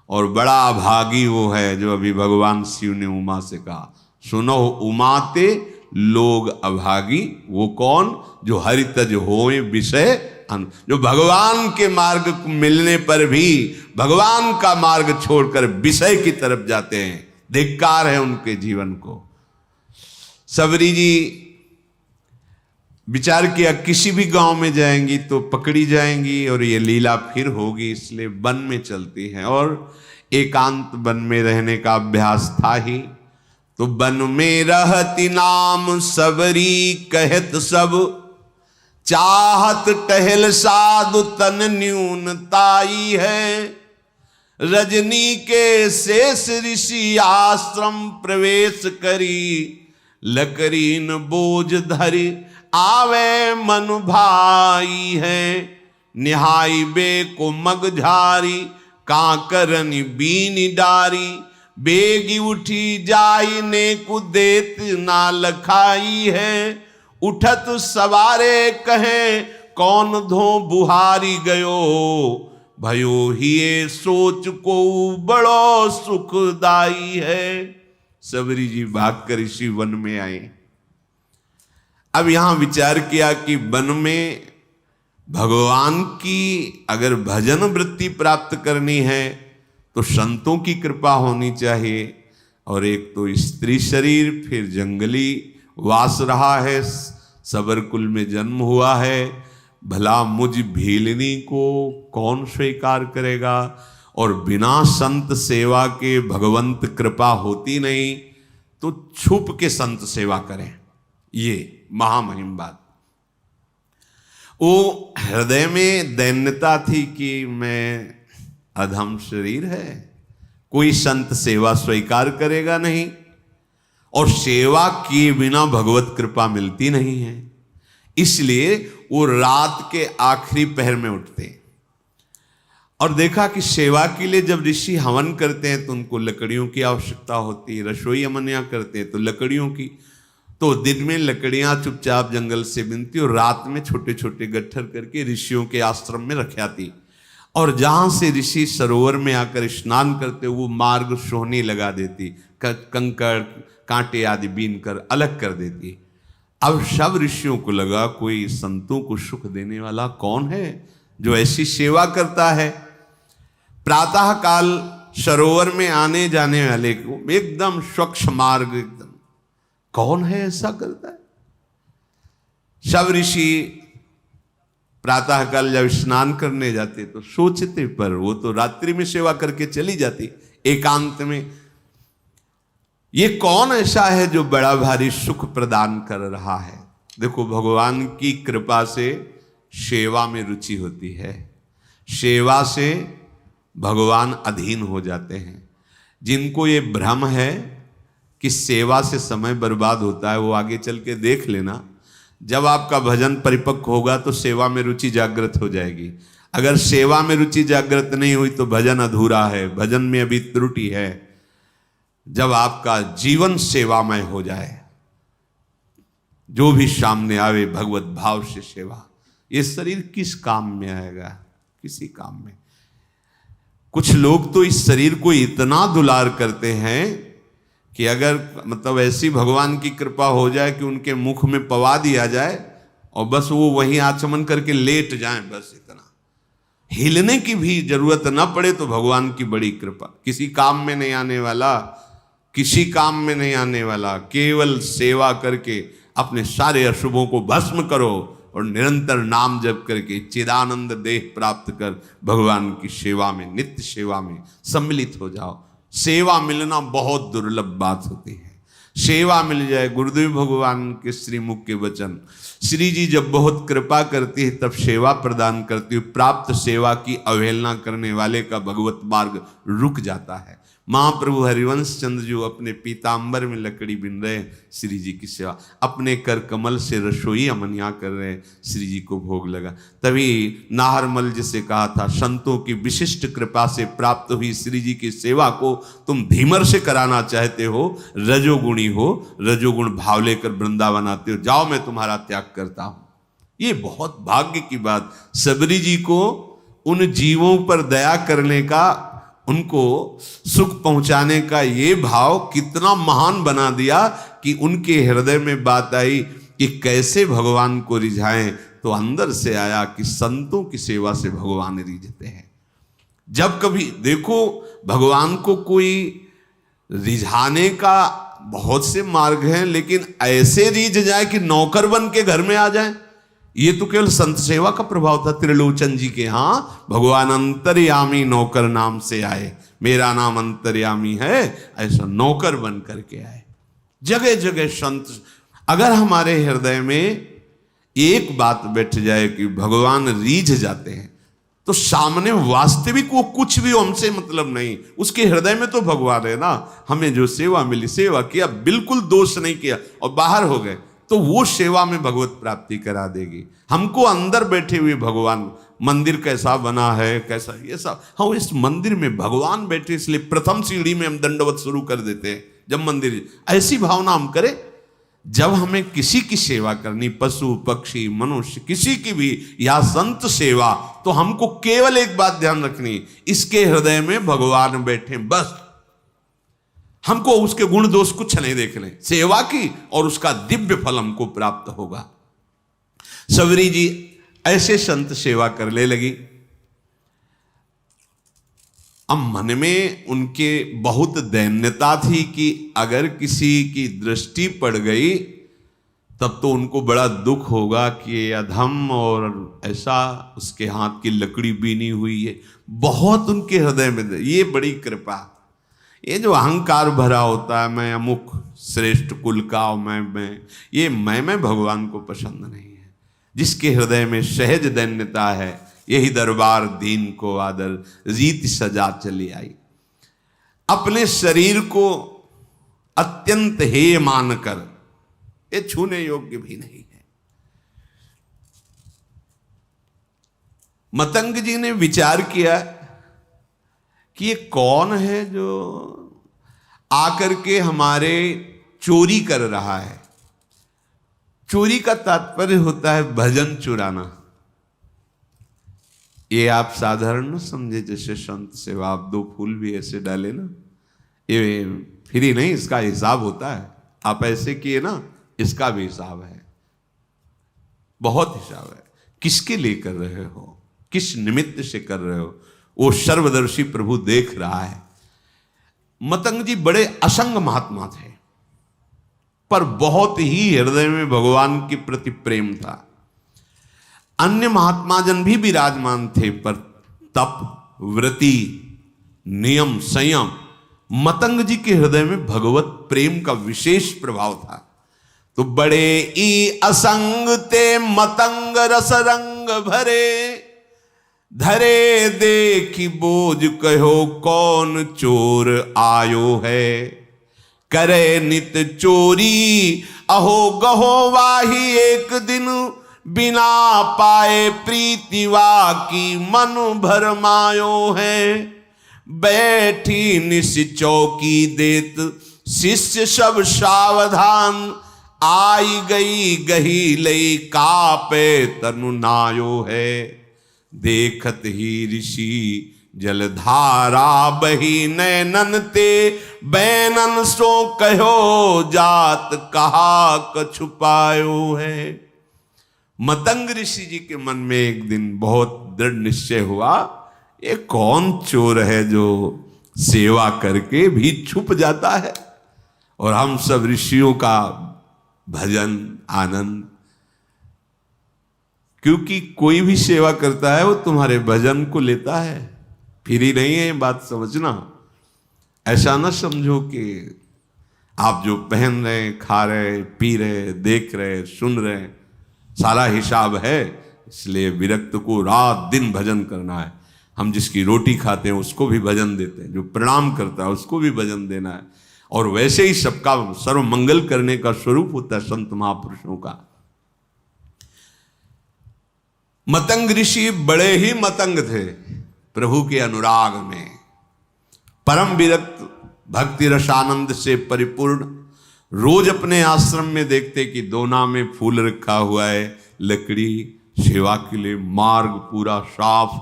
और बड़ा अभागी वो है जो अभी भगवान शिव ने उमा से कहा, सुनो उमाते लोग अभागी। वो कौन? जो हरितज होए विषय, जो भगवान के मार्ग मिलने पर भी भगवान का मार्ग छोड़कर विषय की तरफ जाते हैं। धिक्कार है उनके जीवन को। सबरी जी विचार किया किसी भी गांव में जाएंगी तो पकड़ी जाएंगी और ये लीला फिर होगी, इसलिए वन में चलती हैं। और एकांत वन में रहने का अभ्यास था ही, तो वन में रहती नाम सबरी कहत सब, चाहत टहल साधु तन न्यूनताई है। रजनी के शेष ऋषि आश्रम प्रवेश करी, लकरीन बोझ धरी आवे मन भाई है। निहाई बे को मग झारी, कांकरनी बीनी डारी। बेगी उठी जाई ने कुदेत ना लखाई है। उठत सवारे कहे कौन धो बुहारी गयो। भयो हिये सोच को बड़ो सुखदाई है। सबरी जी भाग कर ऋषि वन में आए। अब यहां विचार किया कि वन में भगवान की अगर भजन वृत्ति प्राप्त करनी है तो संतों की कृपा होनी चाहिए। और एक तो स्त्री शरीर, फिर जंगली वास रहा है, सबर कुल में जन्म हुआ है। भला मुझ भीलनी को कौन स्वीकार करेगा। और बिना संत सेवा के भगवंत कृपा होती नहीं, तो छुप के संत सेवा करें, ये महामहिम बात। वो हृदय में दैन्यता थी कि मैं अधम शरीर है, कोई संत सेवा स्वीकार करेगा नहीं, और सेवा किए बिना भगवत कृपा मिलती नहीं है। इसलिए वो रात के आखिरी पहर में उठते और देखा कि सेवा के लिए जब ऋषि हवन करते हैं तो उनको लकड़ियों की आवश्यकता होती है। रसोई अमनिया करते हैं तो लकड़ियों की। तो दिन में लकड़ियां चुपचाप जंगल से बिनती और रात में छोटे छोटे गट्ठर करके ऋषियों के आश्रम में रख आती। और जहां से ऋषि सरोवर में आकर स्नान करते वो मार्ग सोहनी लगा देती, कंकड़ कांटे आदि बीन कर अलग कर देती। अब सब ऋषियों को लगा कोई संतों को सुख देने वाला कौन है जो ऐसी सेवा करता है। प्रातः काल सरोवर में आने जाने वाले को एकदम स्वच्छ मार्ग, एकदम कौन है ऐसा करता है। सब ऋषि प्रातः काल जब स्नान करने जाते तो सोचते, पर वो तो रात्रि में सेवा करके चली जाती एकांत में। ये कौन ऐसा है जो बड़ा भारी सुख प्रदान कर रहा है। देखो, भगवान की कृपा से सेवा में रुचि होती है, सेवा से भगवान अधीन हो जाते हैं। जिनको ये भ्रम है कि सेवा से समय बर्बाद होता है, वो आगे चल के देख लेना। जब आपका भजन परिपक्व होगा तो सेवा में रुचि जागृत हो जाएगी। अगर सेवा में रुचि जागृत नहीं हुई तो भजन अधूरा है, भजन में अभी त्रुटि है। जब आपका जीवन सेवामय हो जाए, जो भी सामने आवे भगवत भाव से सेवा, ये शरीर किस काम में आएगा, किसी काम में। कुछ लोग तो इस शरीर को इतना दुलार करते हैं कि अगर मतलब ऐसी भगवान की कृपा हो जाए कि उनके मुख में पवा दिया जाए और बस वो वहीं आचमन करके लेट जाएं, बस इतना, हिलने की भी जरूरत ना पड़े तो भगवान की बड़ी कृपा। किसी काम में नहीं आने वाला, किसी काम में नहीं आने वाला, केवल सेवा करके अपने सारे अशुभों को भस्म करो और निरंतर नाम जप करके चिदानंद देह प्राप्त कर भगवान की सेवा में, नित्य सेवा में सम्मिलित हो जाओ। सेवा मिलना बहुत दुर्लभ बात होती है। सेवा मिल जाए, गुरुदेव भगवान के श्रीमुख के वचन, श्री जी जब बहुत कृपा करती है तब सेवा प्रदान करती है। प्राप्त सेवा की अवहेलना करने वाले का भगवत मार्ग रुक जाता है। महाप्रभु हरिवंश चंद्र जो अपने पीताम्बर में लकड़ी बिन रहे श्री जी की सेवा, अपने कर कमल से रसोई अमनिया कर रहे श्री जी को भोग लगा। तभी नाहरमल जिसे कहा था, संतों की विशिष्ट कृपा से प्राप्त हुई श्री जी की सेवा को तुम धीमर से कराना चाहते हो, रजोगुणी हो, रजोगुण भाव लेकर वृंदावन आते हो, जाओ मैं तुम्हारा त्याग करता हूं। ये बहुत भाग्य की बात। सबरी जी को उन जीवों पर दया करने का, उनको सुख पहुंचाने का ये भाव कितना महान बना दिया कि उनके हृदय में बात आई कि कैसे भगवान को रिझाएं। तो अंदर से आया कि संतों की सेवा से भगवान रिझते हैं। जब कभी देखो, भगवान को कोई रिझाने का बहुत से मार्ग हैं, लेकिन ऐसे रिझ जाए कि नौकर बन के घर में आ जाए, ये तो केवल संत सेवा का प्रभाव था। त्रिलोचन जी के यहाँ भगवान अंतर्यामी नौकर नाम से आए, मेरा नाम अंतर्यामी है, ऐसा नौकर बन करके आए। जगह जगह संत। अगर हमारे हृदय में एक बात बैठ जाए कि भगवान रीझ जाते हैं, तो सामने वास्तविक वो कुछ भी हमसे मतलब नहीं, उसके हृदय में तो भगवान है ना। हमें जो सेवा मिली, सेवा किया, बिल्कुल दोष नहीं किया और बाहर हो गए, तो वो सेवा में भगवत प्राप्ति करा देगी। हमको अंदर बैठे हुए भगवान, मंदिर कैसा बना है, कैसा ये सब, हाँ इस मंदिर में भगवान बैठे, इसलिए प्रथम सीढ़ी में हम दंडवत शुरू कर देते हैं। जब मंदिर, ऐसी भावना हम करें जब हमें किसी की सेवा करनी, पशु पक्षी मनुष्य किसी की भी, या संत सेवा, तो हमको केवल एक बात ध्यान रखनी, इसके हृदय में भगवान बैठे, बस। हमको उसके गुण दोष कुछ नहीं देखने, सेवा की और उसका दिव्य फल हमको प्राप्त होगा। सबरी जी ऐसे संत सेवा करने लगी। अब मन में उनके बहुत दैन्यता थी कि अगर किसी की दृष्टि पड़ गई तब तो उनको बड़ा दुख होगा कि ये अधम, और ऐसा उसके हाथ की लकड़ी बीनी हुई है। बहुत उनके हृदय में ये बड़ी कृपा, ये जो अहंकार भरा होता है, मैं अमुक श्रेष्ठ कुल का, मैं भगवान को पसंद नहीं है। जिसके हृदय में सहज दैन्यता है, यही दरबार दीन को आदर, रीत सजा चली आई। अपने शरीर को अत्यंत हेय मानकर, ये छूने योग्य भी नहीं है। मतंग जी ने विचार किया कि ये कौन है जो आकर के हमारे चोरी कर रहा है। चोरी का तात्पर्य होता है भजन चुराना। ये आप साधारण न समझे, जैसे संत सेवा आप 2 फूल भी ऐसे डाले ना, ये फ्री नहीं, इसका हिसाब होता है। आप ऐसे किए ना, इसका भी हिसाब है, बहुत हिसाब है। किसके लिए कर रहे हो, किस निमित्त से कर रहे हो, वो सर्वदर्शी प्रभु देख रहा है। मतंग जी बड़े असंग महात्मा थे, पर बहुत ही हृदय में भगवान के प्रति प्रेम था। अन्य महात्मा जन भी विराजमान थे, पर तप, व्रति, नियम, संयम, मतंग जी के हृदय में भगवत प्रेम का विशेष प्रभाव था। तो बड़े ई असंग ते मतंग रस रंग भरे, धरे देखी बोझ कहो कौन चोर आयो है। करे नित चोरी अहो गहो वाही एक दिन, बिना पाए प्रीतिवा की मन भरमायो है। बैठी निस चौकी देत शिष्य सब सावधान, आई गई गही लई कापे तनु नायो है। देखत ही ऋषि जलधारा बही नैनन ते, बैनन सो कहो जात कहा कछुपायो है। मतंग ऋषि जी के मन में एक दिन बहुत दृढ़ निश्चय हुआ, ये कौन चोर है जो सेवा करके भी छुप जाता है, और हम सब ऋषियों का भजन आनंद। क्योंकि कोई भी सेवा करता है वो तुम्हारे भजन को लेता है, फ्री नहीं है, बात समझना। ऐसा ना समझो कि आप जो पहन रहे, खा रहे, पी रहे, देख रहे, सुन रहे, सारा हिसाब है, इसलिए विरक्त को रात दिन भजन करना है। हम जिसकी रोटी खाते हैं उसको भी भजन देते हैं, जो प्रणाम करता है उसको भी भजन देना है। और वैसे ही सबका सर्व मंगल करने का स्वरूप होता है संत महापुरुषों का। मतंग ऋषि बड़े ही मतंग थे प्रभु के अनुराग में, परम विरक्त, भक्ति रसानंद से परिपूर्ण। रोज अपने आश्रम में देखते कि दोना में फूल रखा हुआ है, लकड़ी, सेवा के लिए मार्ग पूरा साफ।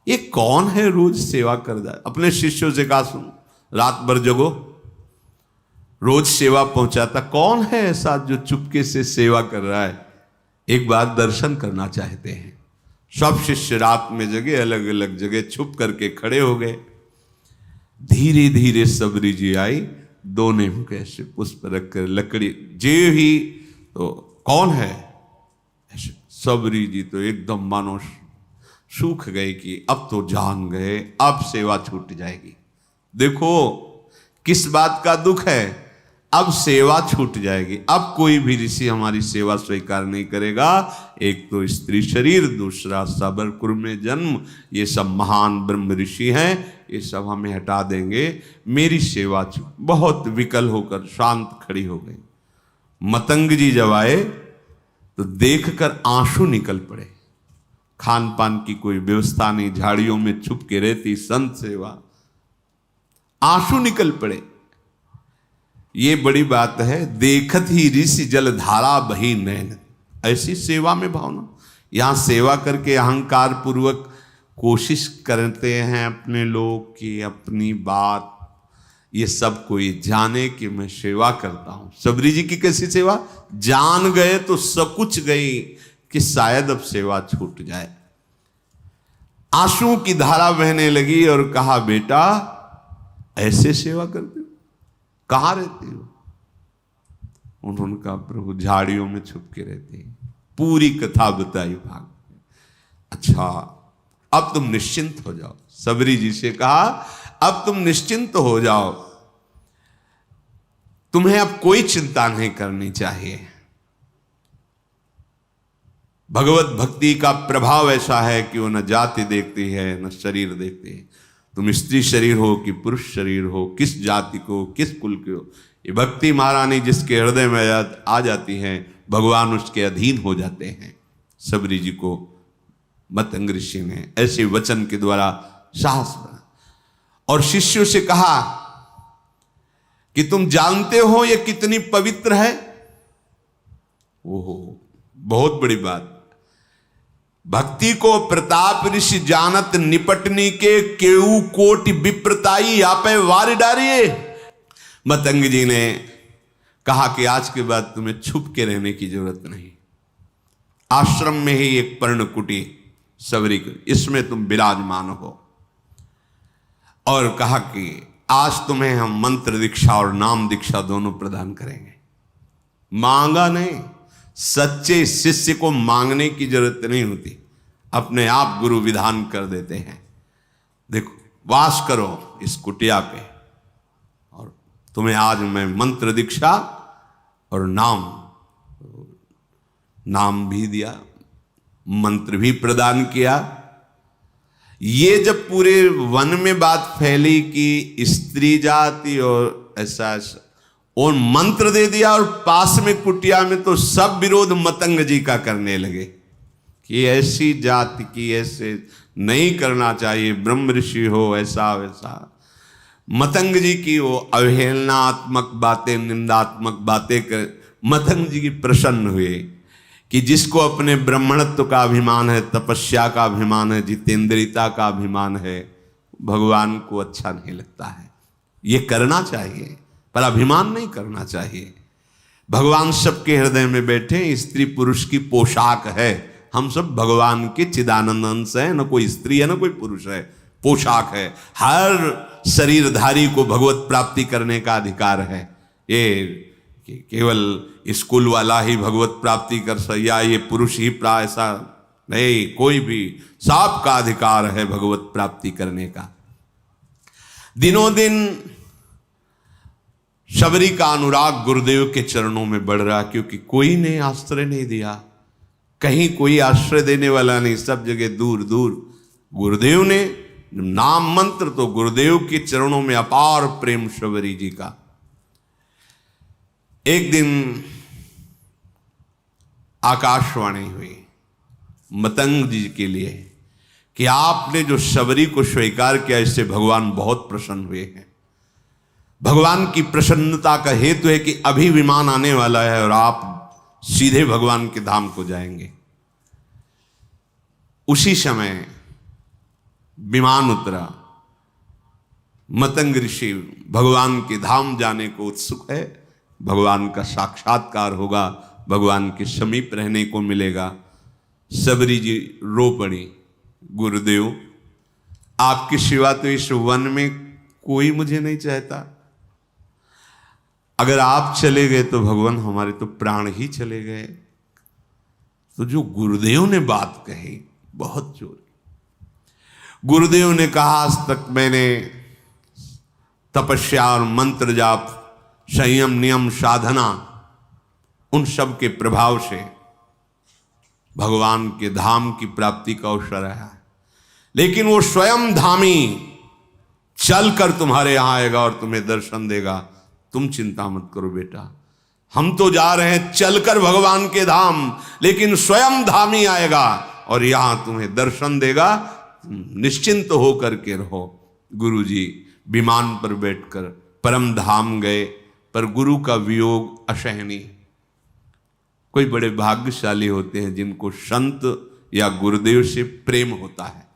ये कौन है रोज सेवा कर जाए। अपने शिष्यों से कहा, सुन रात भर जगो, रोज सेवा पहुंचाता। कौन है ऐसा जो चुपके से सेवा कर रहा है, एक बार दर्शन करना चाहते हैं। सब शिष्य रात में जगे, अलग अलग जगह छुप करके खड़े हो गए। धीरे धीरे सबरी जी आई, दोने में कैसे पुष्प रखकर लकड़ी जे ही, तो कौन है ऐसे। सबरी जी तो एकदम मानो सूख गए कि अब तो जान गए, अब सेवा छूट जाएगी। देखो किस बात का दुख है, अब सेवा छूट जाएगी। अब कोई भी ऋषि हमारी सेवा स्वीकार नहीं करेगा। एक तो स्त्री शरीर, दूसरा सबरकुर में जन्म, ये सब महान ब्रह्म ऋषि हैं, ये सब हमें हटा देंगे, मेरी सेवा छूट। बहुत विकल होकर शांत खड़ी हो गई। मतंग जी जब आए तो देखकर आंसू निकल पड़े। खान पान की कोई व्यवस्था नहीं, झाड़ियों में छुप के रहती संत सेवा, आंसू निकल पड़े। ये बड़ी बात है। देखत ही ऋषि जल धारा बही नैन, ऐसी सेवा में भावना। यहां सेवा करके अहंकार पूर्वक कोशिश करते हैं अपने लोग की अपनी बात, ये सब कोई जाने कि मैं सेवा करता हूं। सबरी जी की कैसी सेवा, जान गए तो सब कुछ गई कि शायद अब सेवा छूट जाए। आंसू की धारा बहने लगी और कहा, बेटा ऐसे सेवा करते हो, कहां रहते हो? उन्होंने कहा, प्रभु झाड़ियों में छुप के रहते हैं। पूरी कथा बताई भाग। अच्छा, अब तुम निश्चिंत हो जाओ। सबरी जी से कहा, अब तुम निश्चिंत हो जाओ, तुम्हें अब कोई चिंता नहीं करनी चाहिए। भगवत भक्ति का प्रभाव ऐसा है कि वो न जाति देखती है न शरीर देखती है। तुम स्त्री शरीर हो कि पुरुष शरीर हो, किस जाति को किस कुल के हो, ये भक्ति महारानी जिसके हृदय में आ जाती है, भगवान उसके अधीन हो जाते हैं। सबरी जी को मतंग ऋषि ने ऐसे वचन के द्वारा साहस बना और शिष्यों से कहा कि तुम जानते हो ये कितनी पवित्र है। ओहो, बहुत बड़ी बात। भक्ति को प्रताप ऋषि जानत निपटनी के केऊ कोटि विप्रताई यापे वार डारिये। मतंग जी ने कहा कि आज के बाद तुम्हें छुप के रहने की जरूरत नहीं। आश्रम में ही एक पर्णकुटी सबरी, इसमें तुम विराजमान हो। और कहा कि आज तुम्हें हम मंत्र दीक्षा और नाम दीक्षा दोनों प्रदान करेंगे। मांगा नहीं, सच्चे शिष्य को मांगने की जरूरत नहीं होती, अपने आप गुरु विधान कर देते हैं। देखो, वास करो इस कुटिया पे और तुम्हें आज मैं मंत्र दीक्षा और नाम भी दिया, मंत्र भी प्रदान किया। ये जब पूरे वन में बात फैली कि स्त्री जाति और ऐसा और मंत्र दे दिया और पास में कुटिया में, तो सब विरोध मतंग जी का करने लगे कि ऐसी जाति की ऐसे नहीं करना चाहिए, ब्रह्म ऋषि हो ऐसा वैसा। मतंग जी की वो अवहेलनात्मक बातें, निंदात्मक बातें कर मतंग जी की प्रसन्न हुए कि जिसको अपने ब्राह्मणत्व का अभिमान है, तपस्या का अभिमान है, जितेंद्रियता का अभिमान है, भगवान को अच्छा नहीं लगता है। ये करना चाहिए पर अभिमान नहीं करना चाहिए। भगवान सबके हृदय में बैठे, स्त्री पुरुष की पोशाक है। हम सब भगवान के चिदानंद अंश है, न कोई स्त्री है न कोई पुरुष है, पोशाक है। हर शरीरधारी को भगवत प्राप्ति करने का अधिकार है। ये केवल स्कूल वाला ही भगवत प्राप्ति कर सकता, या ये पुरुष ही ऐसा नहीं, कोई भी, सबका अधिकार है भगवत प्राप्ति करने का। दिनों दिन शबरी का अनुराग गुरुदेव के चरणों में बढ़ रहा, क्योंकि कोई ने आश्रय नहीं दिया, कहीं कोई आश्रय देने वाला नहीं, सब जगह दूर दूर। गुरुदेव ने नाम मंत्र, तो गुरुदेव के चरणों में अपार प्रेम शबरी जी का। एक दिन आकाशवाणी हुई मतंग जी के लिए कि आपने जो शबरी को स्वीकार किया, इससे भगवान बहुत प्रसन्न हुए हैं। भगवान की प्रसन्नता का हेतु है कि अभी विमान आने वाला है और आप सीधे भगवान के धाम को जाएंगे। उसी समय विमान उतरा। मतंग ऋषि भगवान के धाम जाने को उत्सुक है, भगवान का साक्षात्कार होगा, भगवान के समीप रहने को मिलेगा। सबरी जी रो पड़ी, गुरुदेव आपकी सिवा तो इस वन में कोई मुझे नहीं चाहता, अगर आप चले गए तो भगवान हमारे तो प्राण ही चले गए। तो जो गुरुदेव ने बात कही बहुत जोर, गुरुदेव ने कहा आज तक मैंने तपस्या और मंत्र जाप, संयम नियम साधना, उन सब के प्रभाव से भगवान के धाम की प्राप्ति का अवसर है, लेकिन वो स्वयं धामी चलकर तुम्हारे यहां आएगा और तुम्हें दर्शन देगा। तुम चिंता मत करो बेटा, हम तो जा रहे हैं चलकर भगवान के धाम, लेकिन स्वयं धाम ही आएगा और यहां तुम्हें दर्शन देगा, निश्चिंत होकर के रहो। गुरु जी विमान पर बैठकर परम धाम गए, पर गुरु का वियोग असहनीय। कोई बड़े भाग्यशाली होते हैं जिनको संत या गुरुदेव से प्रेम होता है।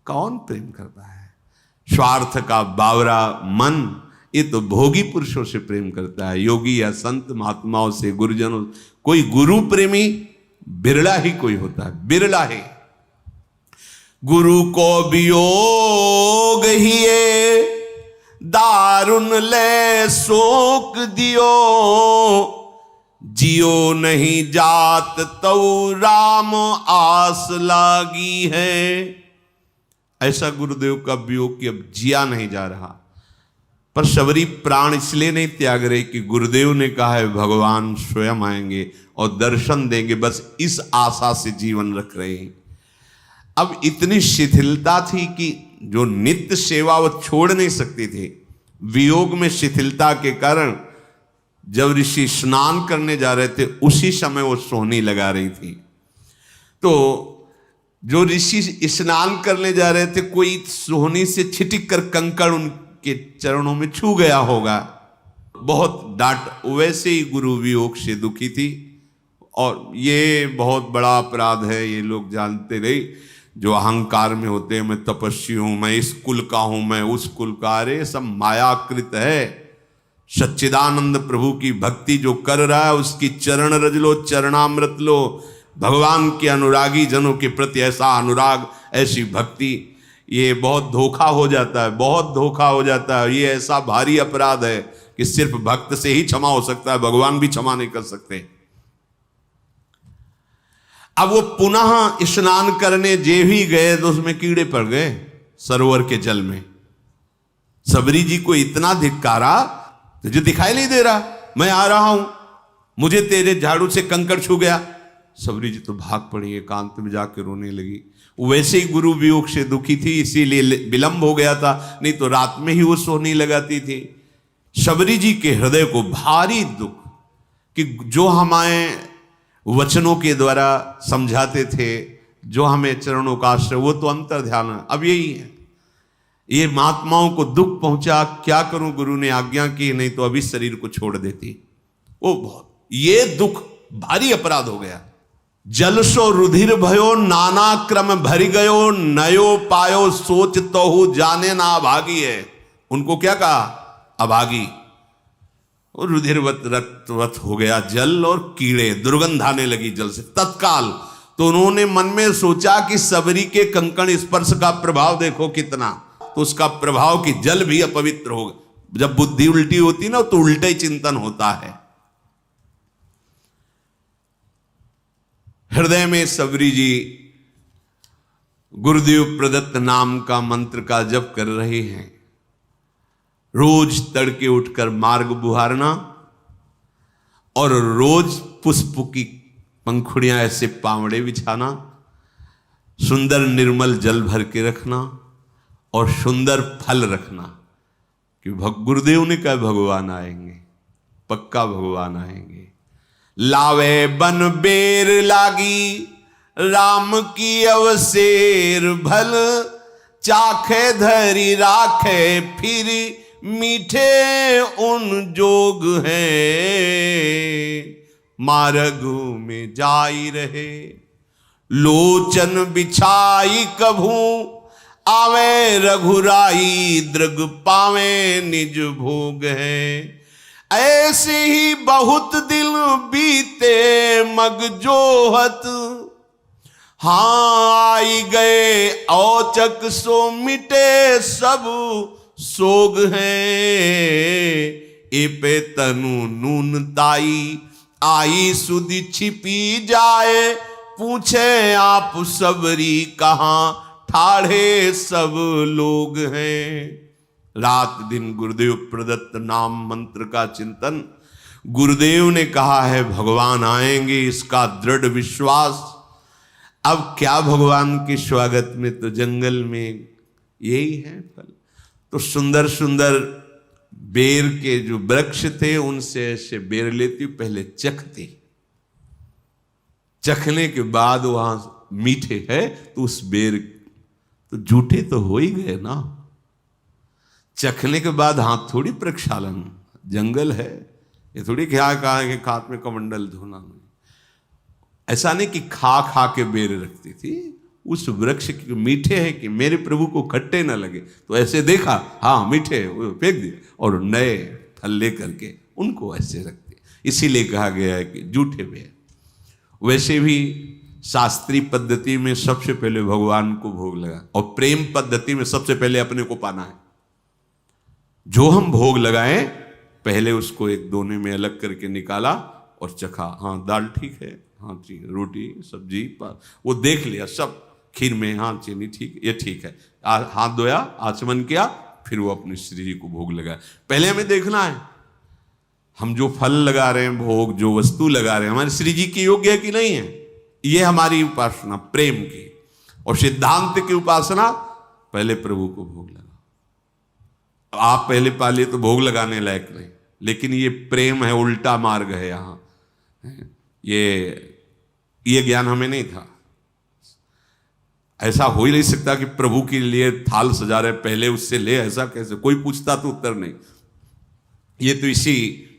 कौन प्रेम करता है? स्वार्थ का बावरा मन, ये तो भोगी पुरुषों से प्रेम करता है। योगी या संत महात्माओं से, गुरुजनों, कोई गुरु प्रेमी बिरला ही कोई होता है, बिरला ही। गुरु को वियोग हिए दारुण ले शोक दियो, जियो नहीं जात तऊ राम आस लागी है। ऐसा गुरुदेव का वियोग कि अब जिया नहीं जा रहा। पर शबरी प्राण इसलिए नहीं त्याग रही कि गुरुदेव ने कहा है भगवान स्वयं आएंगे और दर्शन देंगे, बस इस आशा से जीवन रख रहे हैं। अब इतनी शिथिलता थी कि जो नित्य सेवा वो छोड़ नहीं सकते थे। वियोग में शिथिलता के कारण जब ऋषि स्नान करने जा रहे थे उसी समय वो सोहनी लगा रही थी। तो जो ऋषि स्नान करने जा रहे थे, कोई सोहनी से छिटक कर कंकड़ उनके चरणों में छू गया होगा, बहुत डांट। वैसे ही गुरु वियोग से दुखी थी। और ये बहुत बड़ा अपराध है, ये लोग जानते रहे जो अहंकार में होते हैं, मैं तपस्वी हूं, मैं इस कुल का हूं, मैं उस कुल का। अरे सब मायाकृत है। सच्चिदानंद प्रभु की भक्ति जो कर रहा है उसकी चरण रज लो, चरणामृत लो। भगवान के अनुरागी जनों के प्रति ऐसा अनुराग, ऐसी भक्ति, ये बहुत धोखा हो जाता है, बहुत धोखा हो जाता है। ये ऐसा भारी अपराध है कि सिर्फ भक्त से ही क्षमा हो सकता है, भगवान भी क्षमा नहीं कर सकते। अब वो पुनः स्नान करने जे भी गए तो उसमें कीड़े पड़ गए सरोवर के जल में। सबरी जी को इतना धिक्कारा, तुझे दिखाई नहीं दे रहा, मैं आ रहा हूं, मुझे तेरे झाड़ू से कंकड़ छू गया। सबरी जी तो भाग पड़ी, एकांत में जाकर रोने लगी। वैसे ही गुरु वियोग से दुखी थी, इसीलिए विलंब हो गया था, नहीं तो रात में ही वो सोहनी लगाती थी। सबरी जी के हृदय को भारी दुख कि जो हमारे वचनों के द्वारा समझाते थे, जो हमें चरणों का आश्रय, वो तो अंतर ध्यान है। अब यही है, ये महात्माओं को दुख पहुंचा, क्या करूं, गुरु ने आज्ञा की, नहीं तो अभी शरीर को छोड़ देती। वो बहुत, ये दुख भारी अपराध हो गया। जलसो रुधिर भयो नाना क्रम भरी गयो, नयो पायो सोच तो जाने ना अभागी है। उनको क्या कहा? अभागी। और रुधिरवत रक्तवत हो गया जल, और कीड़े, दुर्गंध आने लगी जल से तत्काल। तो उन्होंने मन में सोचा कि सबरी के कंकण स्पर्श का प्रभाव देखो कितना, तो उसका प्रभाव कि जल भी अपवित्र होगा। जब बुद्धि उल्टी होती ना तो उल्टा ही चिंतन होता है। हृदय में सबरी जी गुरुदेव प्रदत्त नाम का मंत्र का जप कर रहे हैं। रोज तड़के उठकर मार्ग बुहारना और रोज पुष्प की पंखुड़ियां ऐसे पावड़े बिछाना, सुंदर निर्मल जल भर के रखना और सुंदर फल रखना। कि गुरुदेव ने कहा भगवान आएंगे, पक्का भगवान आएंगे। लावे बन बेर लागी राम की अवसेर भल, चाखे धरी राखे फिर मीठे उन जोग हैं। मार्ग में जाई रहे लोचन बिछाई कभू, आवे रघुराई दृग पावे निज भोग है। ऐसे ही बहुत दिल बीते मग जोहत, हाँ आई गए औचक सो मिटे सब सोग हैं। ए पे तनु नून ताई आई सुधि छिपी जाए, पूछे आप सबरी कहाँ ठाढ़े सब लोग हैं। रात दिन गुरुदेव प्रदत्त नाम मंत्र का चिंतन। गुरुदेव ने कहा है भगवान आएंगे, इसका दृढ़ विश्वास। अब क्या भगवान के स्वागत में तो जंगल में यही है फल। तो सुंदर सुंदर बेर के जो वृक्ष थे उनसे ऐसे बेर लेती, पहले चखती, चखने के बाद वहां मीठे है तो उस बेर तो जूठे तो हो ही गए ना। चखने के बाद हाथ थोड़ी प्रक्षालन, जंगल है ये थोड़ी क्या कहा है कि हाथ में कमंडल धोना नहीं। ऐसा नहीं कि खा खा के बेर रखती थी, उस वृक्ष के मीठे हैं कि मेरे प्रभु को खट्टे ना लगे तो ऐसे देखा, हाँ मीठे, फेंक दिए और नए फल लेकर के उनको ऐसे रखते। इसीलिए कहा गया है कि जूठे बेर। वैसे भी शास्त्रीय पद्धति में सबसे पहले भगवान को भोग लगा, और प्रेम पद्धति में सबसे पहले अपने को पाना है। जो हम भोग लगाएं पहले उसको एक दोने में अलग करके निकाला और चखा, हाँ दाल ठीक है, हाँ ठीक, रोटी सब्जी वो देख लिया सब, खीर में हाँ चीनी ठीक, ये ठीक है, हाथ धोया, आचमन किया, फिर वो अपने श्री जी को भोग लगाया। पहले हमें देखना है हम जो फल लगा रहे हैं, भोग जो वस्तु लगा रहे हैं, हमारे श्री जी की योग्य है कि नहीं है। ये हमारी उपासना प्रेम की, और सिद्धांत की उपासना पहले प्रभु को भोग लगा। आप पहले पालिए तो भोग लगाने लायक नहीं, लेकिन ये प्रेम है, उल्टा मार्ग है यहाँ। ये ज्ञान हमें नहीं था। ऐसा हो ही नहीं सकता कि प्रभु के लिए थाल सजा रहे पहले उससे ले, ऐसा कैसे? कोई पूछता तो उत्तर नहीं। ये तो इसी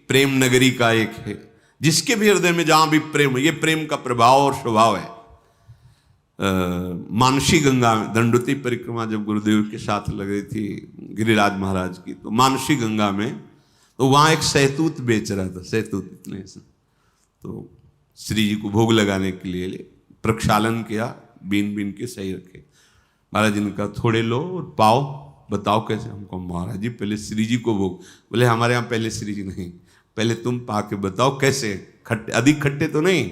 प्रेम नगरी का एक है, जिसके भी हृदय में जहां भी प्रेम है, ये प्रेम का प्रभाव और स्वभाव है। मानसी गंगा में दंडोती परिक्रमा जब गुरुदेव के साथ लग रही थी गिरिराज महाराज की, तो मानसी गंगा में तो वहां एक सहतूत बेच रहा था, सहतूत इतने से, तो श्री जी को भोग लगाने के लिए प्रक्षालन किया, बीन बीन के सही रखे। महाराज जी ने कहा थोड़े लो और पाओ, बताओ कैसे? हमको महाराज जी पहले श्री जी को भोग। बोले हमारे यहाँ पहले श्री जी नहीं, पहले तुम पा के बताओ कैसे, खट्टे अधिक खट्टे तो नहीं?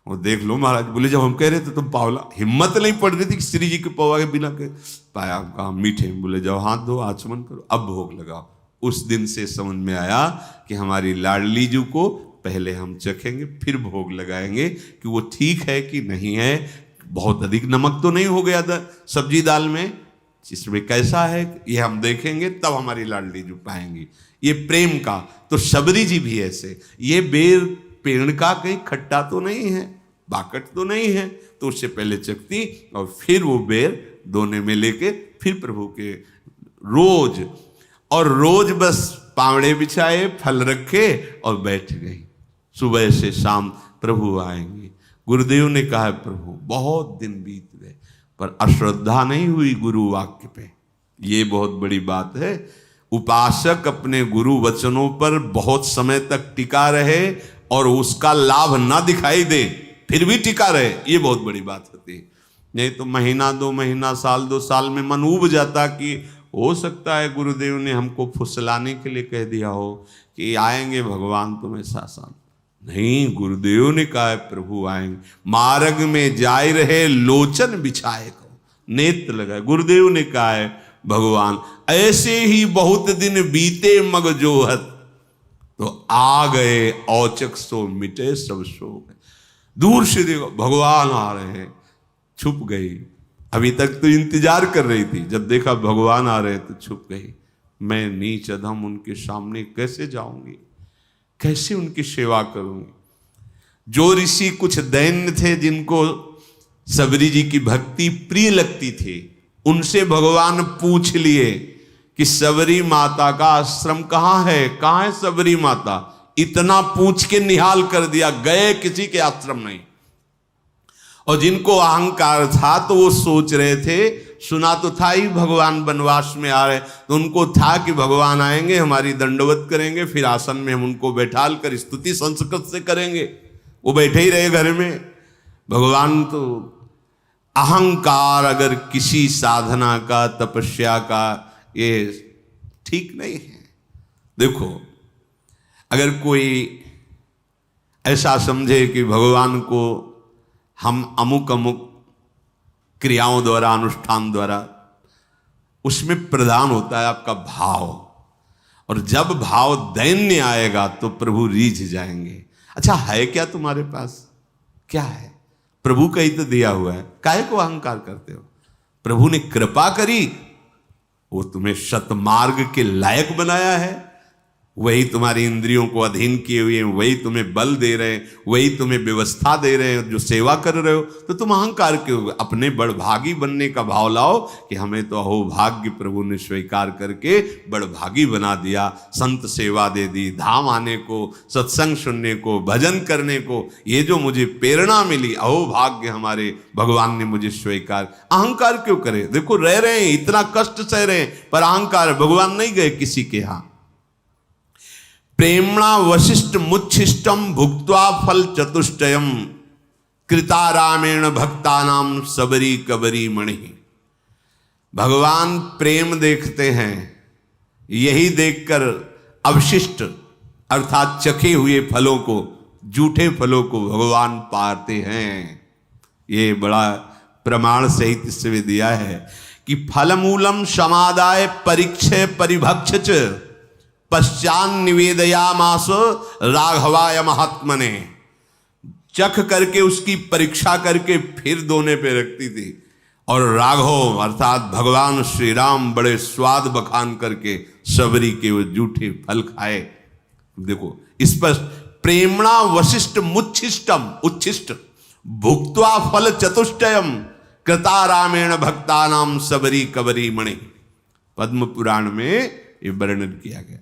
और देख लो महाराज। बोले जब हम कह रहे थे तुम पावला, हिम्मत नहीं पड़ रही थी कि श्री जी के पवा के बिना के पाया, कहा मीठे। बोले जब हाथ धो आचमन करो, अब भोग लगाओ। उस दिन से समझ में आया कि हमारी लाडली जी को पहले हम चखेंगे, फिर भोग लगाएंगे कि वो ठीक है कि नहीं है, बहुत अधिक नमक तो नहीं हो गया सब्जी दाल में, इसमें कैसा है ये हम देखेंगे, तब हमारी लाडली जी पाएंगी। ये प्रेम का। तो शबरी जी भी ऐसे, ये बेर पेड़ का कहीं खट्टा तो नहीं है, बाकट तो नहीं है, तो उससे पहले चखती और फिर वो बेर दोने में लेके फिर प्रभु के रोज, और रोज बस पावड़े बिछाए, फल रखे और बैठ गई। सुबह से शाम प्रभु आएंगे। गुरुदेव ने कहा प्रभु बहुत दिन बीत गए पर अश्रद्धा नहीं हुई गुरु वाक्य पे, ये बहुत बड़ी बात है। उपासक अपने गुरु वचनों पर बहुत समय तक टिका रहे और उसका लाभ ना दिखाई दे, फिर भी टिका रहे, ये बहुत बड़ी बात होती है। नहीं तो महीना 2 महीना, साल 2 साल में मन उब जाता कि हो सकता है गुरुदेव ने हमको फुसलाने के लिए कह दिया हो कि आएंगे भगवान तुम्हें साथ। नहीं, गुरुदेव ने कहा है प्रभु आएंगे। मार्ग में जाए रहे लोचन बिछाए को, नेत्र लगाए। गुरुदेव ने कहा है भगवान ऐसे ही बहुत दिन बीते मग जोहत, तो आ गए औचक सो मिटे सब शोक। दूर से देखो भगवान आ रहे हैं, छुप गई। अभी तक तो इंतजार कर रही थी, जब देखा भगवान आ रहे तो छुप गई। मैं नीच अधम उनके सामने कैसे जाऊंगी, कैसे उनकी सेवा करूंगी? जो ऋषि कुछ दैन्य थे जिनको सबरी जी की भक्ति प्रिय लगती थी, उनसे भगवान पूछ लिए कि सबरी माता का आश्रम कहाँ है सबरी माता? इतना पूछ के निहाल कर दिया, गए किसी के आश्रम नहीं। और जिनको अहंकार था तो वो सोच रहे थे, सुना तो था ही भगवान वनवास में आ रहे, तो उनको था कि भगवान आएंगे, हमारी दंडवत करेंगे, फिर आसन में हम उनको बैठाल कर स्तुति संस्कृत से करेंगे। वो बैठे ही रहे घर में। भगवान तो अहंकार अगर किसी साधना का, तपस्या का, ये ठीक नहीं है। देखो अगर कोई ऐसा समझे कि भगवान को हम अमुक अमुक क्रियाओं द्वारा, अनुष्ठान द्वारा, उसमें प्रधान होता है आपका भाव, और जब भाव दैन्य आएगा तो प्रभु रीझ जाएंगे। अच्छा है क्या तुम्हारे पास? क्या है? प्रभु का ही तो दिया हुआ है, काहे को अहंकार करते हो? प्रभु ने कृपा करी वो तुम्हें सतमार्ग के लायक बनाया है, वही तुम्हारी इंद्रियों को अधीन किए हुए हैं, वही तुम्हें बल दे रहे हैं, वही तुम्हें व्यवस्था दे रहे हैं, जो सेवा कर रहे हो, तो तुम अहंकार क्यों? अपने बड़भागी बनने का भाव लाओ कि हमें तो अहोभाग्य प्रभु ने स्वीकार करके बड़भागी बना दिया, संत सेवा दे दी, धाम आने को, सत्संग सुनने को, भजन करने को, ये जो मुझे प्रेरणा मिली, अहोभाग्य हमारे भगवान ने मुझे स्वीकार। अहंकार क्यों करे? देखो रह रहे हैं, इतना कष्ट सह रहे हैं, पर अहंकार। भगवान नहीं गए किसी के यहां। प्रेमणा वशिष्ठ मुच्छिष्टम भुक्त्वा फल चतुष्टयम कृता रामेण भक्तानाम सबरी कबरी मणि। भगवान प्रेम देखते हैं, यही देखकर अवशिष्ट अर्थात चखे हुए फलों को, जूठे फलों को भगवान पाते हैं। ये बड़ा प्रमाण सहित इससे दिया है कि फलमूलम समादाय परीक्षे परिभक्ष पश्चान निवेदयामास राघवाय महात्मने। चख करके उसकी परीक्षा करके फिर दोने पे रखती थी, और राघव अर्थात भगवान श्री राम बड़े स्वाद बखान करके सबरी के वो जूठे फल खाए। देखो इस पर प्रेमणा वशिष्ठ मुच्छिष्टम उच्छिष्ट भुक्त्वा फल चतुष्टयम कृता रामेण भक्तानाम सबरी कबरी मणि। पद्म पुराण में ये वर्णन किया गया।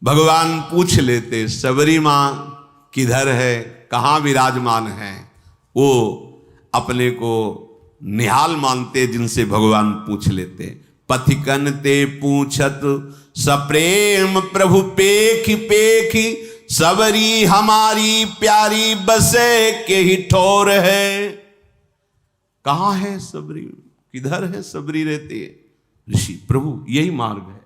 भगवान पूछ लेते सबरी मां किधर है, कहां विराजमान है, वो अपने को निहाल मानते, जिनसे भगवान पूछ लेते। पथिकन ते पूछत सप्रेम प्रभु पेखी पेखी सबरी हमारी प्यारी बसे के ही ठोर है। कहां है सबरी, किधर है सबरी रहती है? ऋषि प्रभु यही मार्ग है,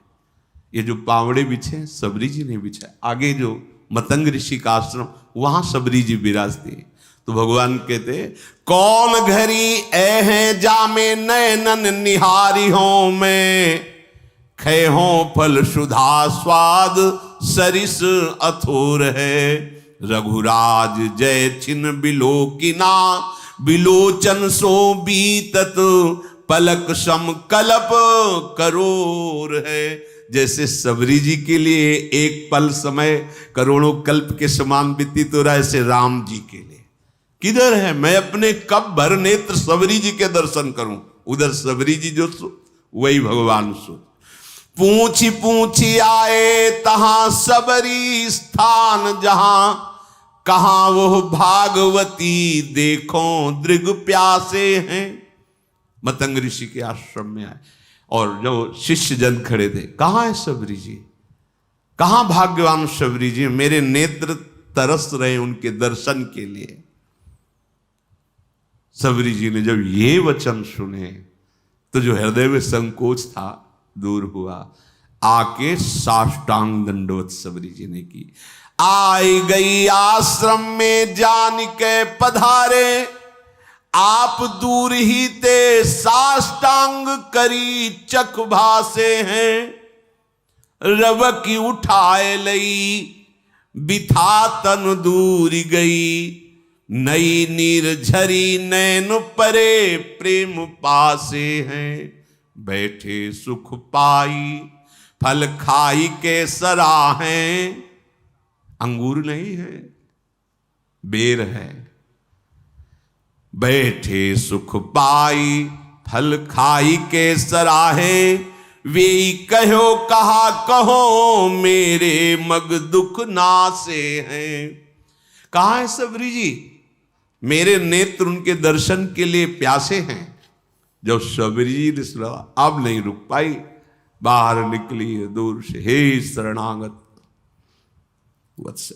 ये जो पावड़े बिछे सबरी जी ने बिछा, आगे जो मतंग ऋषि का आश्रम वहां सबरी जी विराजती। तो भगवान कहते कौन घरी ऐ है जामे नयनन निहारी हो मैं खे हो फल सुधा स्वाद सरिस अथोर है। रघुराज जय छिन बिलोकिना बिलोचन सो बीतत पलक सम कल्प करोर है। जैसे सबरी जी के लिए एक पल समय करोड़ों कल्प के समान व्यतीत हो रहा है, ऐसे राम जी के लिए किधर है? मैं अपने कब भर नेत्र सबरी जी के दर्शन करूं? उधर सबरी जी जो सो वही भगवान सो। पूछी पूछी आए तहां सबरी स्थान जहां कहां वो भागवती देखो दृग प्यासे हैं। मतंग ऋषि के आश्रम में आए और जो शिष्य जन खड़े थे, कहां है सबरी जी, कहां भाग्यवान सबरी जी, मेरे नेत्र तरस रहे उनके दर्शन के लिए। सबरी जी ने जब ये वचन सुने तो जो हृदय में संकोच था दूर हुआ, आके साष्टांग दंडवत सबरी जी ने की। आई गई आश्रम में जान के पधारे आप दूर ही ते साष्टांग करी चख भासे हैं। रव की उठाए लई बिथा तन दूर गई नई नीर झरी नैन परे प्रेम पासे हैं। बैठे सुख पाई फल खाई के सराहें। अंगूर नहीं है, बेर है। बैठे सुख पाई फल खाई के सराहे वे कहो कहा कहो मेरे मग दुख नासे हैं। कहाँ है सबरी जी? मेरे नेत्र उनके दर्शन के लिए प्यासे हैं। जब सबरी जी ने सुना अब नहीं रुक पाई, बाहर निकली दूर से, हे शरणागत वत्स।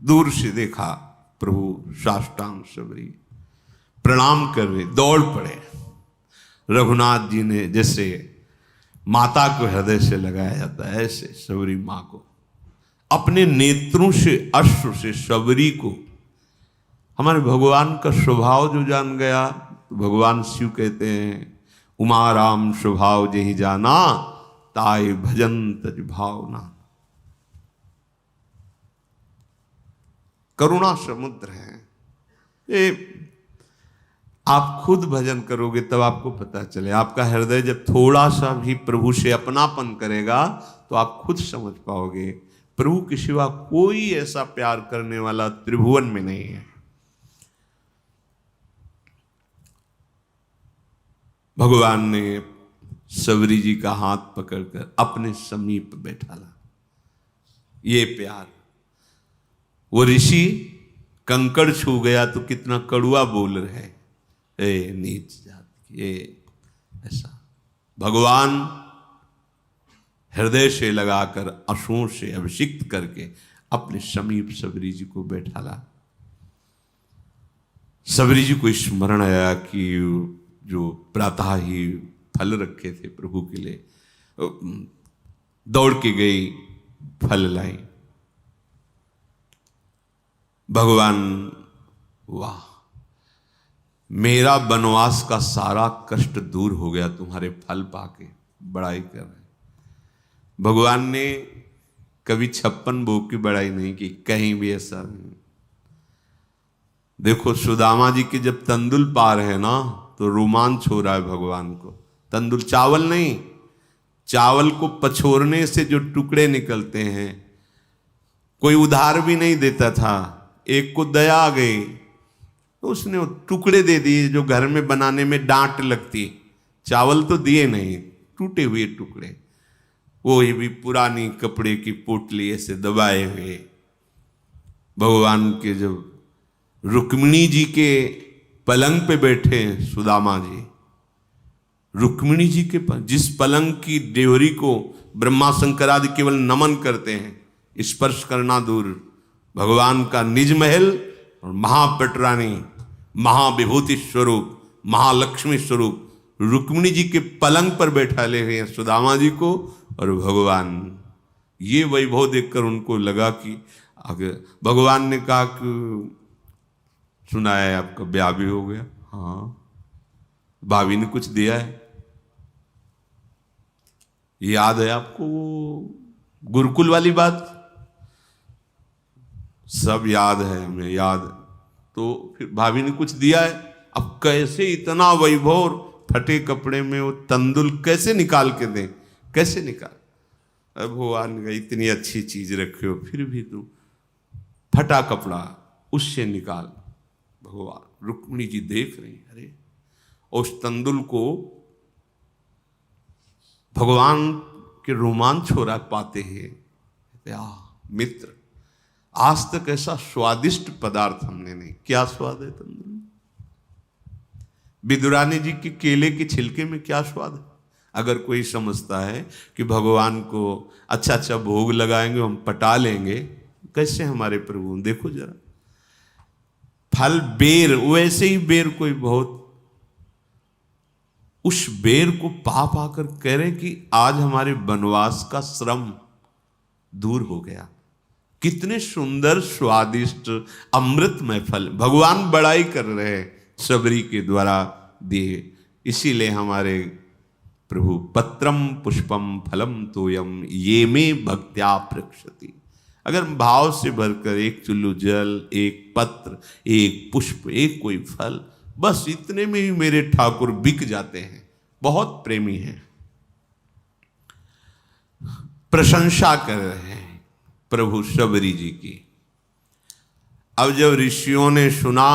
दूर से देखा प्रभु साष्टांग सबरी प्रणाम कर रहे, दौड़ पड़े। रघुनाथ जी ने जैसे माता को हृदय से लगाया जाता है, ऐसे सबरी मां को अपने नेत्रों से अश्रु से सबरी को। हमारे भगवान का स्वभाव जो जान गया, तो भगवान शिव कहते हैं उमा राम स्वभाव जही जाना ताय भजन तज भावना। करुणा समुद्र है। ये आप खुद भजन करोगे तब आपको पता चले। आपका हृदय जब थोड़ा सा भी प्रभु से अपनापन करेगा तो आप खुद समझ पाओगे प्रभु के सिवा कोई ऐसा प्यार करने वाला त्रिभुवन में नहीं है। भगवान ने सबरी जी का हाथ पकड़कर अपने समीप बैठाला। ये प्यार, वो ऋषि कंकड़ छू गया तो कितना कड़ुआ बोल रहे, ए नीच जाति, ये ऐसा। भगवान हृदय से लगाकर आंसुओं से अभिषिक्त करके अपने समीप सबरी जी को बैठाला। सबरी जी को स्मरण आया कि जो प्रातः ही फल रखे थे प्रभु के लिए, दौड़ के गई, फल लाई। भगवान, वाह, मेरा वनवास का सारा कष्ट दूर हो गया तुम्हारे फल पाके, बड़ाई कर रहे। भगवान ने कभी 56 भोग की बड़ाई नहीं की, कहीं भी ऐसा नहीं। देखो सुदामा जी के जब तंदुल पार है ना तो रोमांच हो रहा है भगवान को। तंदुल चावल नहीं, चावल को पछोरने से जो टुकड़े निकलते हैं, कोई उधार भी नहीं देता था। एक को दया आ गई तो उसने टुकड़े दे दिए जो घर में बनाने में डांट लगती। चावल तो दिए नहीं, टूटे हुए टुकड़े, वो भी पुरानी कपड़े की पोटली ऐसे दबाए हुए। भगवान के जब रुक्मिणी जी के पलंग पे बैठे सुदामा जी, रुक्मिणी जी के जिस पलंग की डेवरी को ब्रह्मा शंकर आदि केवल नमन करते हैं, स्पर्श करना दूर, भगवान का निज महल और महापटरानी, महाविभूति स्वरूप, महालक्ष्मी स्वरूप रुक्मिणी जी के पलंग पर बैठा ले हुए हैं सुदामा जी को। और भगवान ये वैभव देखकर उनको लगा कि अगर भगवान ने कहा कि सुना है आपका ब्याह भी हो गया, हाँ, भाभी ने कुछ दिया है, याद है आपको वो गुरुकुल वाली बात? सब याद है, हमें याद है। तो फिर भाभी ने कुछ दिया है। अब कैसे इतना वैभव, फटे कपड़े में वो तंदुल कैसे निकाल के दें, कैसे निकाल? अब भगवान का इतनी अच्छी चीज रखे हो फिर भी तुम फटा कपड़ा उससे निकाल। भगवान, रुक्मिणी जी देख रही, अरे उस तंदुल को भगवान के रोमांच हो रहा पाते हैं। मित्र, आज तक ऐसा स्वादिष्ट पदार्थ हमने नहीं। क्या स्वाद है तंदुल? विदुरानी जी के केले के छिलके में क्या स्वाद है? अगर कोई समझता है कि भगवान को अच्छा अच्छा भोग लगाएंगे, हम पटा लेंगे, कैसे हमारे प्रभु, देखो जरा फल बेर, वैसे ही बेर कोई बहुत, उस बेर को पा पाकर कह रहे कि आज हमारे वनवास का श्रम दूर हो गया। कितने सुंदर स्वादिष्ट अमृतमय फल भगवान बड़ाई कर रहे हैं सबरी के द्वारा दिए। इसीलिए हमारे प्रभु पत्रम पुष्पम फलम तोयम ये में भक्त्या प्रक्षति। अगर भाव से भरकर एक चुल्लू जल, एक पत्र, एक पुष्प, एक कोई फल, बस इतने में ही मेरे ठाकुर बिक जाते हैं। बहुत प्रेमी हैं। प्रशंसा कर रहे हैं प्रभु सबरी जी की। अब जब ऋषियों ने सुना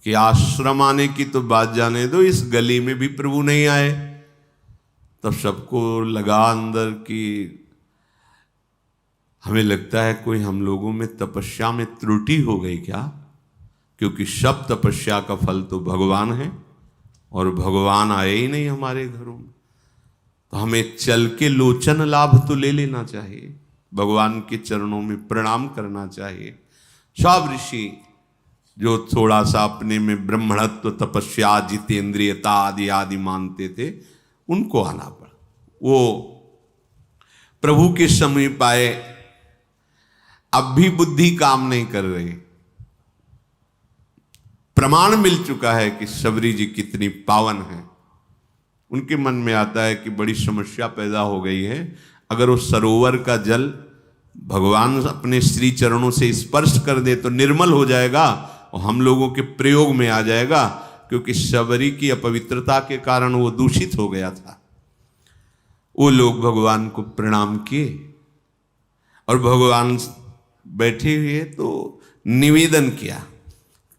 कि आश्रम आने की तो बात जाने दो, इस गली में भी प्रभु नहीं आए, तब सबको लगा अंदर कि हमें लगता है कोई हम लोगों में तपस्या में त्रुटि हो गई क्या, क्योंकि सब तपस्या का फल तो भगवान है और भगवान आए ही नहीं हमारे घरों में। तो हमें चल के लोचन लाभ तो ले लेना चाहिए, भगवान के चरणों में प्रणाम करना चाहिए। सब ऋषि जो थोड़ा सा अपने में ब्रह्मणत्व, तपस्या, जितेंद्रियता आदि आदि मानते थे, उनको आना पड़ा। वो प्रभु के समीप आए, अब भी बुद्धि काम नहीं कर रही। प्रमाण मिल चुका है कि सबरी जी कितनी पावन है। उनके मन में आता है कि बड़ी समस्या पैदा हो गई है। अगर वो सरोवर का जल भगवान अपने श्री चरणों से स्पर्श कर दे तो निर्मल हो जाएगा, और हम लोगों के प्रयोग में आ जाएगा, क्योंकि शबरी की अपवित्रता के कारण वो दूषित हो गया था। वो लोग भगवान को प्रणाम किए और भगवान बैठे हुए तो निवेदन किया,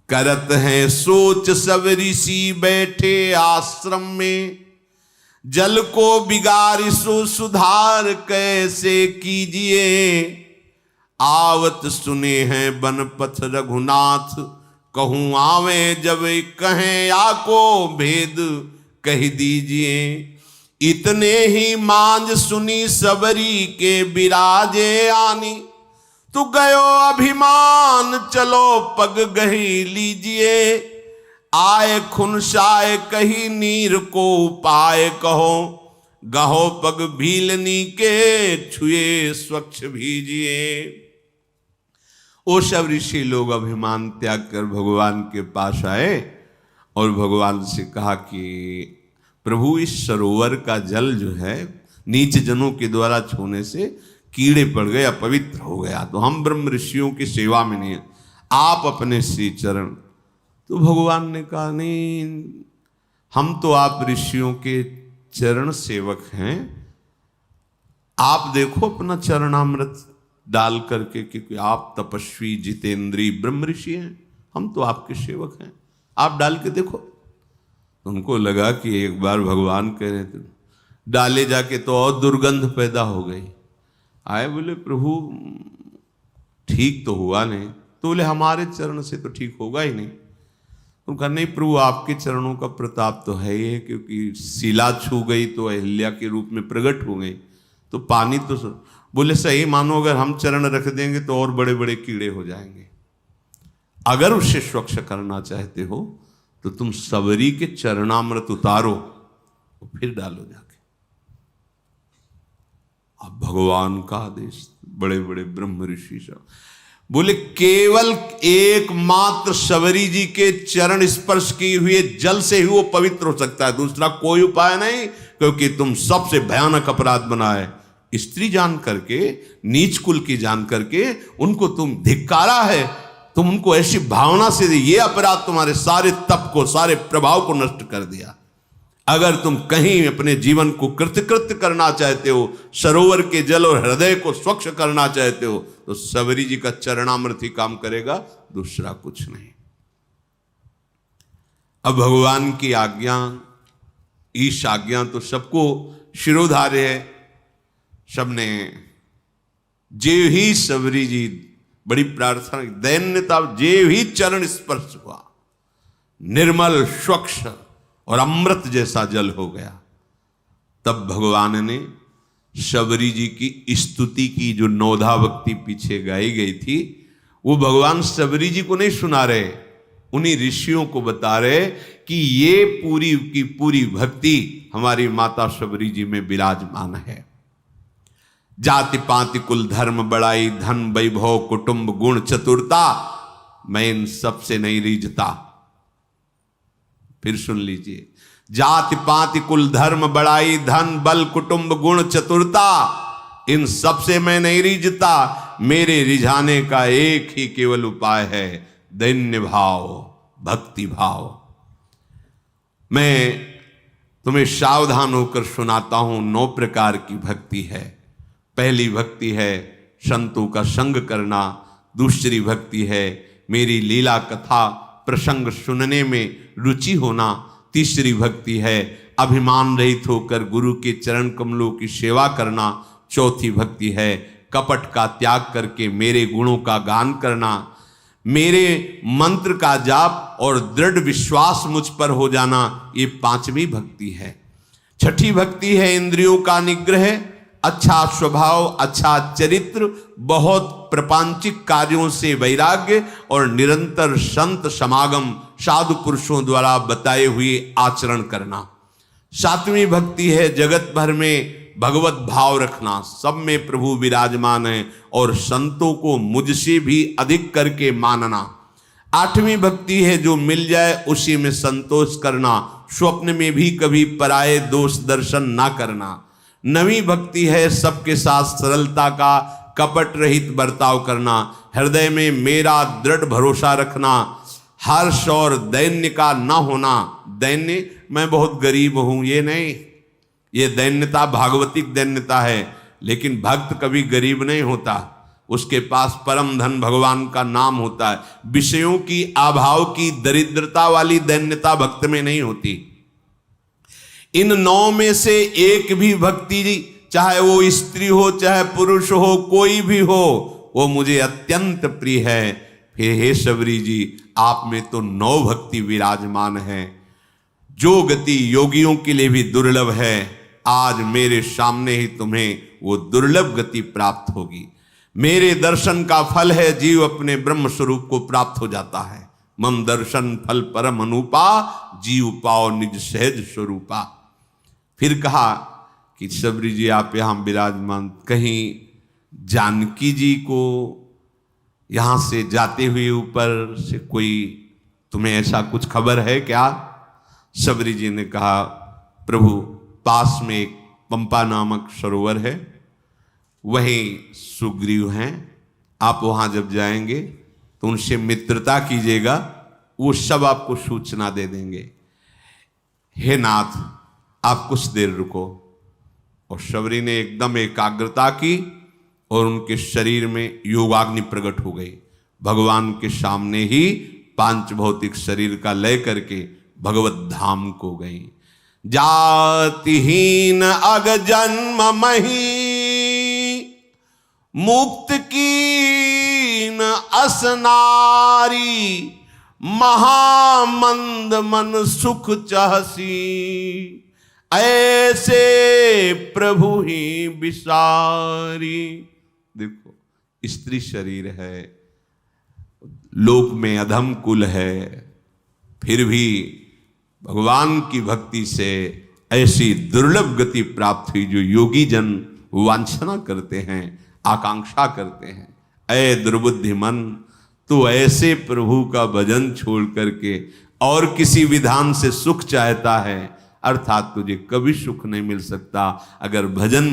करत हैं सोच सब ऋषि बैठे आश्रम में, जल को बिगाड़ सो सुधार कैसे कीजिए, आवत सुने हैं बनपथ रघुनाथ, कहूं आवे जब कहें आको भेद कह दीजिए, इतने ही मांझ सुनी सबरी के बिराजे आनी, तू गयो अभिमान चलो पग गही लीजिए, आए खुनसाए कही नीर को उपाय कहो, गहो पग भीलनी के छुए स्वच्छ भीजिए। वो सब ऋषि लोग अभिमान त्याग कर भगवान के पास आए और भगवान से कहा कि प्रभु इस सरोवर का जल जो है नीच जनों के द्वारा छूने से कीड़े पड़ गए, अपवित्र हो गया, तो हम ब्रह्म ऋषियों की सेवा में नहीं, आप अपने श्री चरण। तो भगवान ने कहा नहीं, हम तो आप ऋषियों के चरण सेवक हैं, आप देखो अपना चरणामृत डाल करके, क्योंकि आप तपस्वी जितेंद्री ब्रह्म ऋषि हैं, हम तो आपके सेवक हैं, आप डाल के देखो। उनको लगा कि एक बार भगवान कह रहे थे, डाले जाके तो और दुर्गंध पैदा हो गई। आए बोले प्रभु ठीक तो हुआ नहीं, तो बोले हमारे चरण से तो ठीक होगा ही नहीं। उनका नहीं प्रभु आपके चरणों का प्रताप तो है ही, क्योंकि शिला छू गई तो अहिल्या के रूप में प्रकट हो गई, तो पानी तो बोले सही मानो, अगर हम चरण रख देंगे तो और बड़े बड़े कीड़े हो जाएंगे, अगर उसे स्वच्छ करना चाहते हो तो तुम सबरी के चरणामृत उतारो और फिर डालो जाके। अब भगवान का आदेश, बड़े बड़े ब्रह्म ऋषि सब बोले केवल एकमात्र सबरी जी के चरण स्पर्श किए हुए जल से ही वो पवित्र हो सकता है, दूसरा कोई उपाय नहीं, क्योंकि तुम सबसे भयानक अपराध बनाए, स्त्री जान करके, नीच कुल की जान करके उनको तुम धिक्कारा है, तुम उनको ऐसी भावना से ये अपराध तुम्हारे सारे तप को, सारे प्रभाव को नष्ट कर दिया। अगर तुम कहीं अपने जीवन को कृतकृत्य करना चाहते हो, सरोवर के जल और हृदय को स्वच्छ करना चाहते हो, तो सबरी जी का चरणामृत ही काम करेगा, दूसरा कुछ नहीं। अब भगवान की आज्ञा, ईश आज्ञा तो सबको शिरोधार्य है, सबने जे ही सबरी जी बड़ी प्रार्थना, दैन्यता, जे ही चरण स्पर्श हुआ, निर्मल स्वच्छ और अमृत जैसा जल हो गया। तब भगवान ने शबरी जी की स्तुति की, जो नौधा भक्ति पीछे गाई गई थी, वो भगवान शबरी जी को नहीं सुना रहे, उन्हीं ऋषियों को बता रहे कि ये पूरी की पूरी भक्ति हमारी माता शबरी जी में विराजमान है। जाति पाति कुल धर्म बड़ाई धन वैभव कुटुंब गुण चतुरता, मैं इन सबसे नहीं रीझता। फिर सुन लीजिए, जाति पाति कुल धर्म बड़ाई धन बल कुटुंब गुण चतुरता, इन सबसे मैं नहीं रीझता, मेरे रिझाने का एक ही केवल उपाय है, दैन्य भाव, भक्ति भाव। मैं तुम्हें सावधान होकर सुनाता हूं, 9 प्रकार की भक्ति है। पहली भक्ति है संतों का संग करना, दूसरी भक्ति है मेरी लीला कथा प्रसंग सुनने में रुचि होना, तीसरी भक्ति है अभिमान रहित होकर गुरु के चरण कमलों की सेवा करना, चौथी भक्ति है कपट का त्याग करके मेरे गुणों का गान करना, मेरे मंत्र का जाप और दृढ़ विश्वास मुझ पर हो जाना, ये 5वीं भक्ति है। छठी भक्ति है इंद्रियों का निग्रह, अच्छा स्वभाव, अच्छा चरित्र, बहुत प्रपंचिक कार्यों से वैराग्य और निरंतर संत समागम, साधु पुरुषों द्वारा बताए हुए आचरण करना। 7वीं भक्ति है जगत भर में भगवत भाव रखना, सब में प्रभु विराजमान है और संतों को मुझसे भी अधिक करके मानना। 8वीं भक्ति है जो मिल जाए उसी में संतोष करना, स्वप्न में भी कभी पराये दोष दर्शन ना करना। 9वीं भक्ति है सबके साथ सरलता का कपट रहित बर्ताव करना, हृदय में मेरा दृढ़ भरोसा रखना, हर्ष और दैन्य का न होना, दैन्य मैं बहुत गरीब हूं, ये नहीं, ये दैन्यता भागवतिक दैन्यता है। लेकिन भक्त कभी गरीब नहीं होता, उसके पास परम धन भगवान का नाम होता है। विषयों की अभाव की दरिद्रता वाली दैन्यता भक्त में नहीं होती। इन 9 में से एक भी भक्ति, चाहे वो स्त्री हो चाहे पुरुष हो, कोई भी हो, वो मुझे अत्यंत प्रिय है। फिर हे शबरी जी, आप में तो 9 भक्ति विराजमान है। जो गति योगियों के लिए भी दुर्लभ है, आज मेरे सामने ही तुम्हें वो दुर्लभ गति प्राप्त होगी। मेरे दर्शन का फल है जीव अपने ब्रह्म स्वरूप को प्राप्त हो जाता है। मम दर्शन फल परम अनुपा, जीव पाओ निज सहज स्वरूपा। फिर कहा कि शबरी जी आप यहां विराजमान, कहीं जानकी जी को यहां से जाते हुए ऊपर से कोई तुम्हें ऐसा कुछ खबर है क्या? शबरी जी ने कहा प्रभु, पास में एक पंपा नामक सरोवर है, वहीं सुग्रीव हैं, आप वहां जब जाएंगे तो उनसे मित्रता कीजिएगा, वो सब आपको सूचना दे देंगे। हे नाथ, आप कुछ देर रुको। और शबरी ने एकदम एकाग्रता की और उनके शरीर में योगाग्नि प्रकट हो गई। भगवान के सामने ही पांच भौतिक शरीर का लय करके भगवत धाम को गई। जातिहीन अग जन्म मही, मुक्त कीन असनारी, महामंद मन सुख चाहसी, ऐसे प्रभु ही विसारी। देखो, स्त्री शरीर है, लोक में अधम कुल है, फिर भी भगवान की भक्ति से ऐसी दुर्लभ गति प्राप्त हुई जो योगी जन वांछना करते हैं, आकांक्षा करते हैं। ऐ दुर्बुद्धि मन, तो ऐसे प्रभु का भजन छोड़ करके और किसी विधान से सुख चाहता है, अर्थात तुझे कभी सुख नहीं मिल सकता। अगर भजन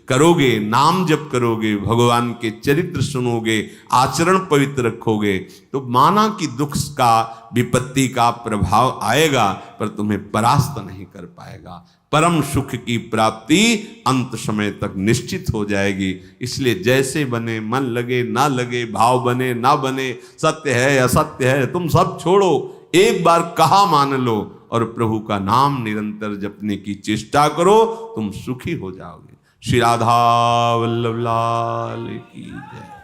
करोगे, नाम जप करोगे, भगवान के चरित्र सुनोगे, आचरण पवित्र रखोगे, तो माना कि दुख का, विपत्ति का प्रभाव आएगा, पर तुम्हें परास्त नहीं कर पाएगा। परम सुख की प्राप्ति अंत समय तक निश्चित हो जाएगी। इसलिए जैसे बने, मन लगे ना लगे, भाव बने ना बने, सत्य है असत्य है, तुम सब छोड़ो, एक बार कहा मान लो और प्रभु का नाम निरंतर जपने की चेष्टा करो, तुम सुखी हो जाओगे। श्री राधा वल्लभ लाल की जय।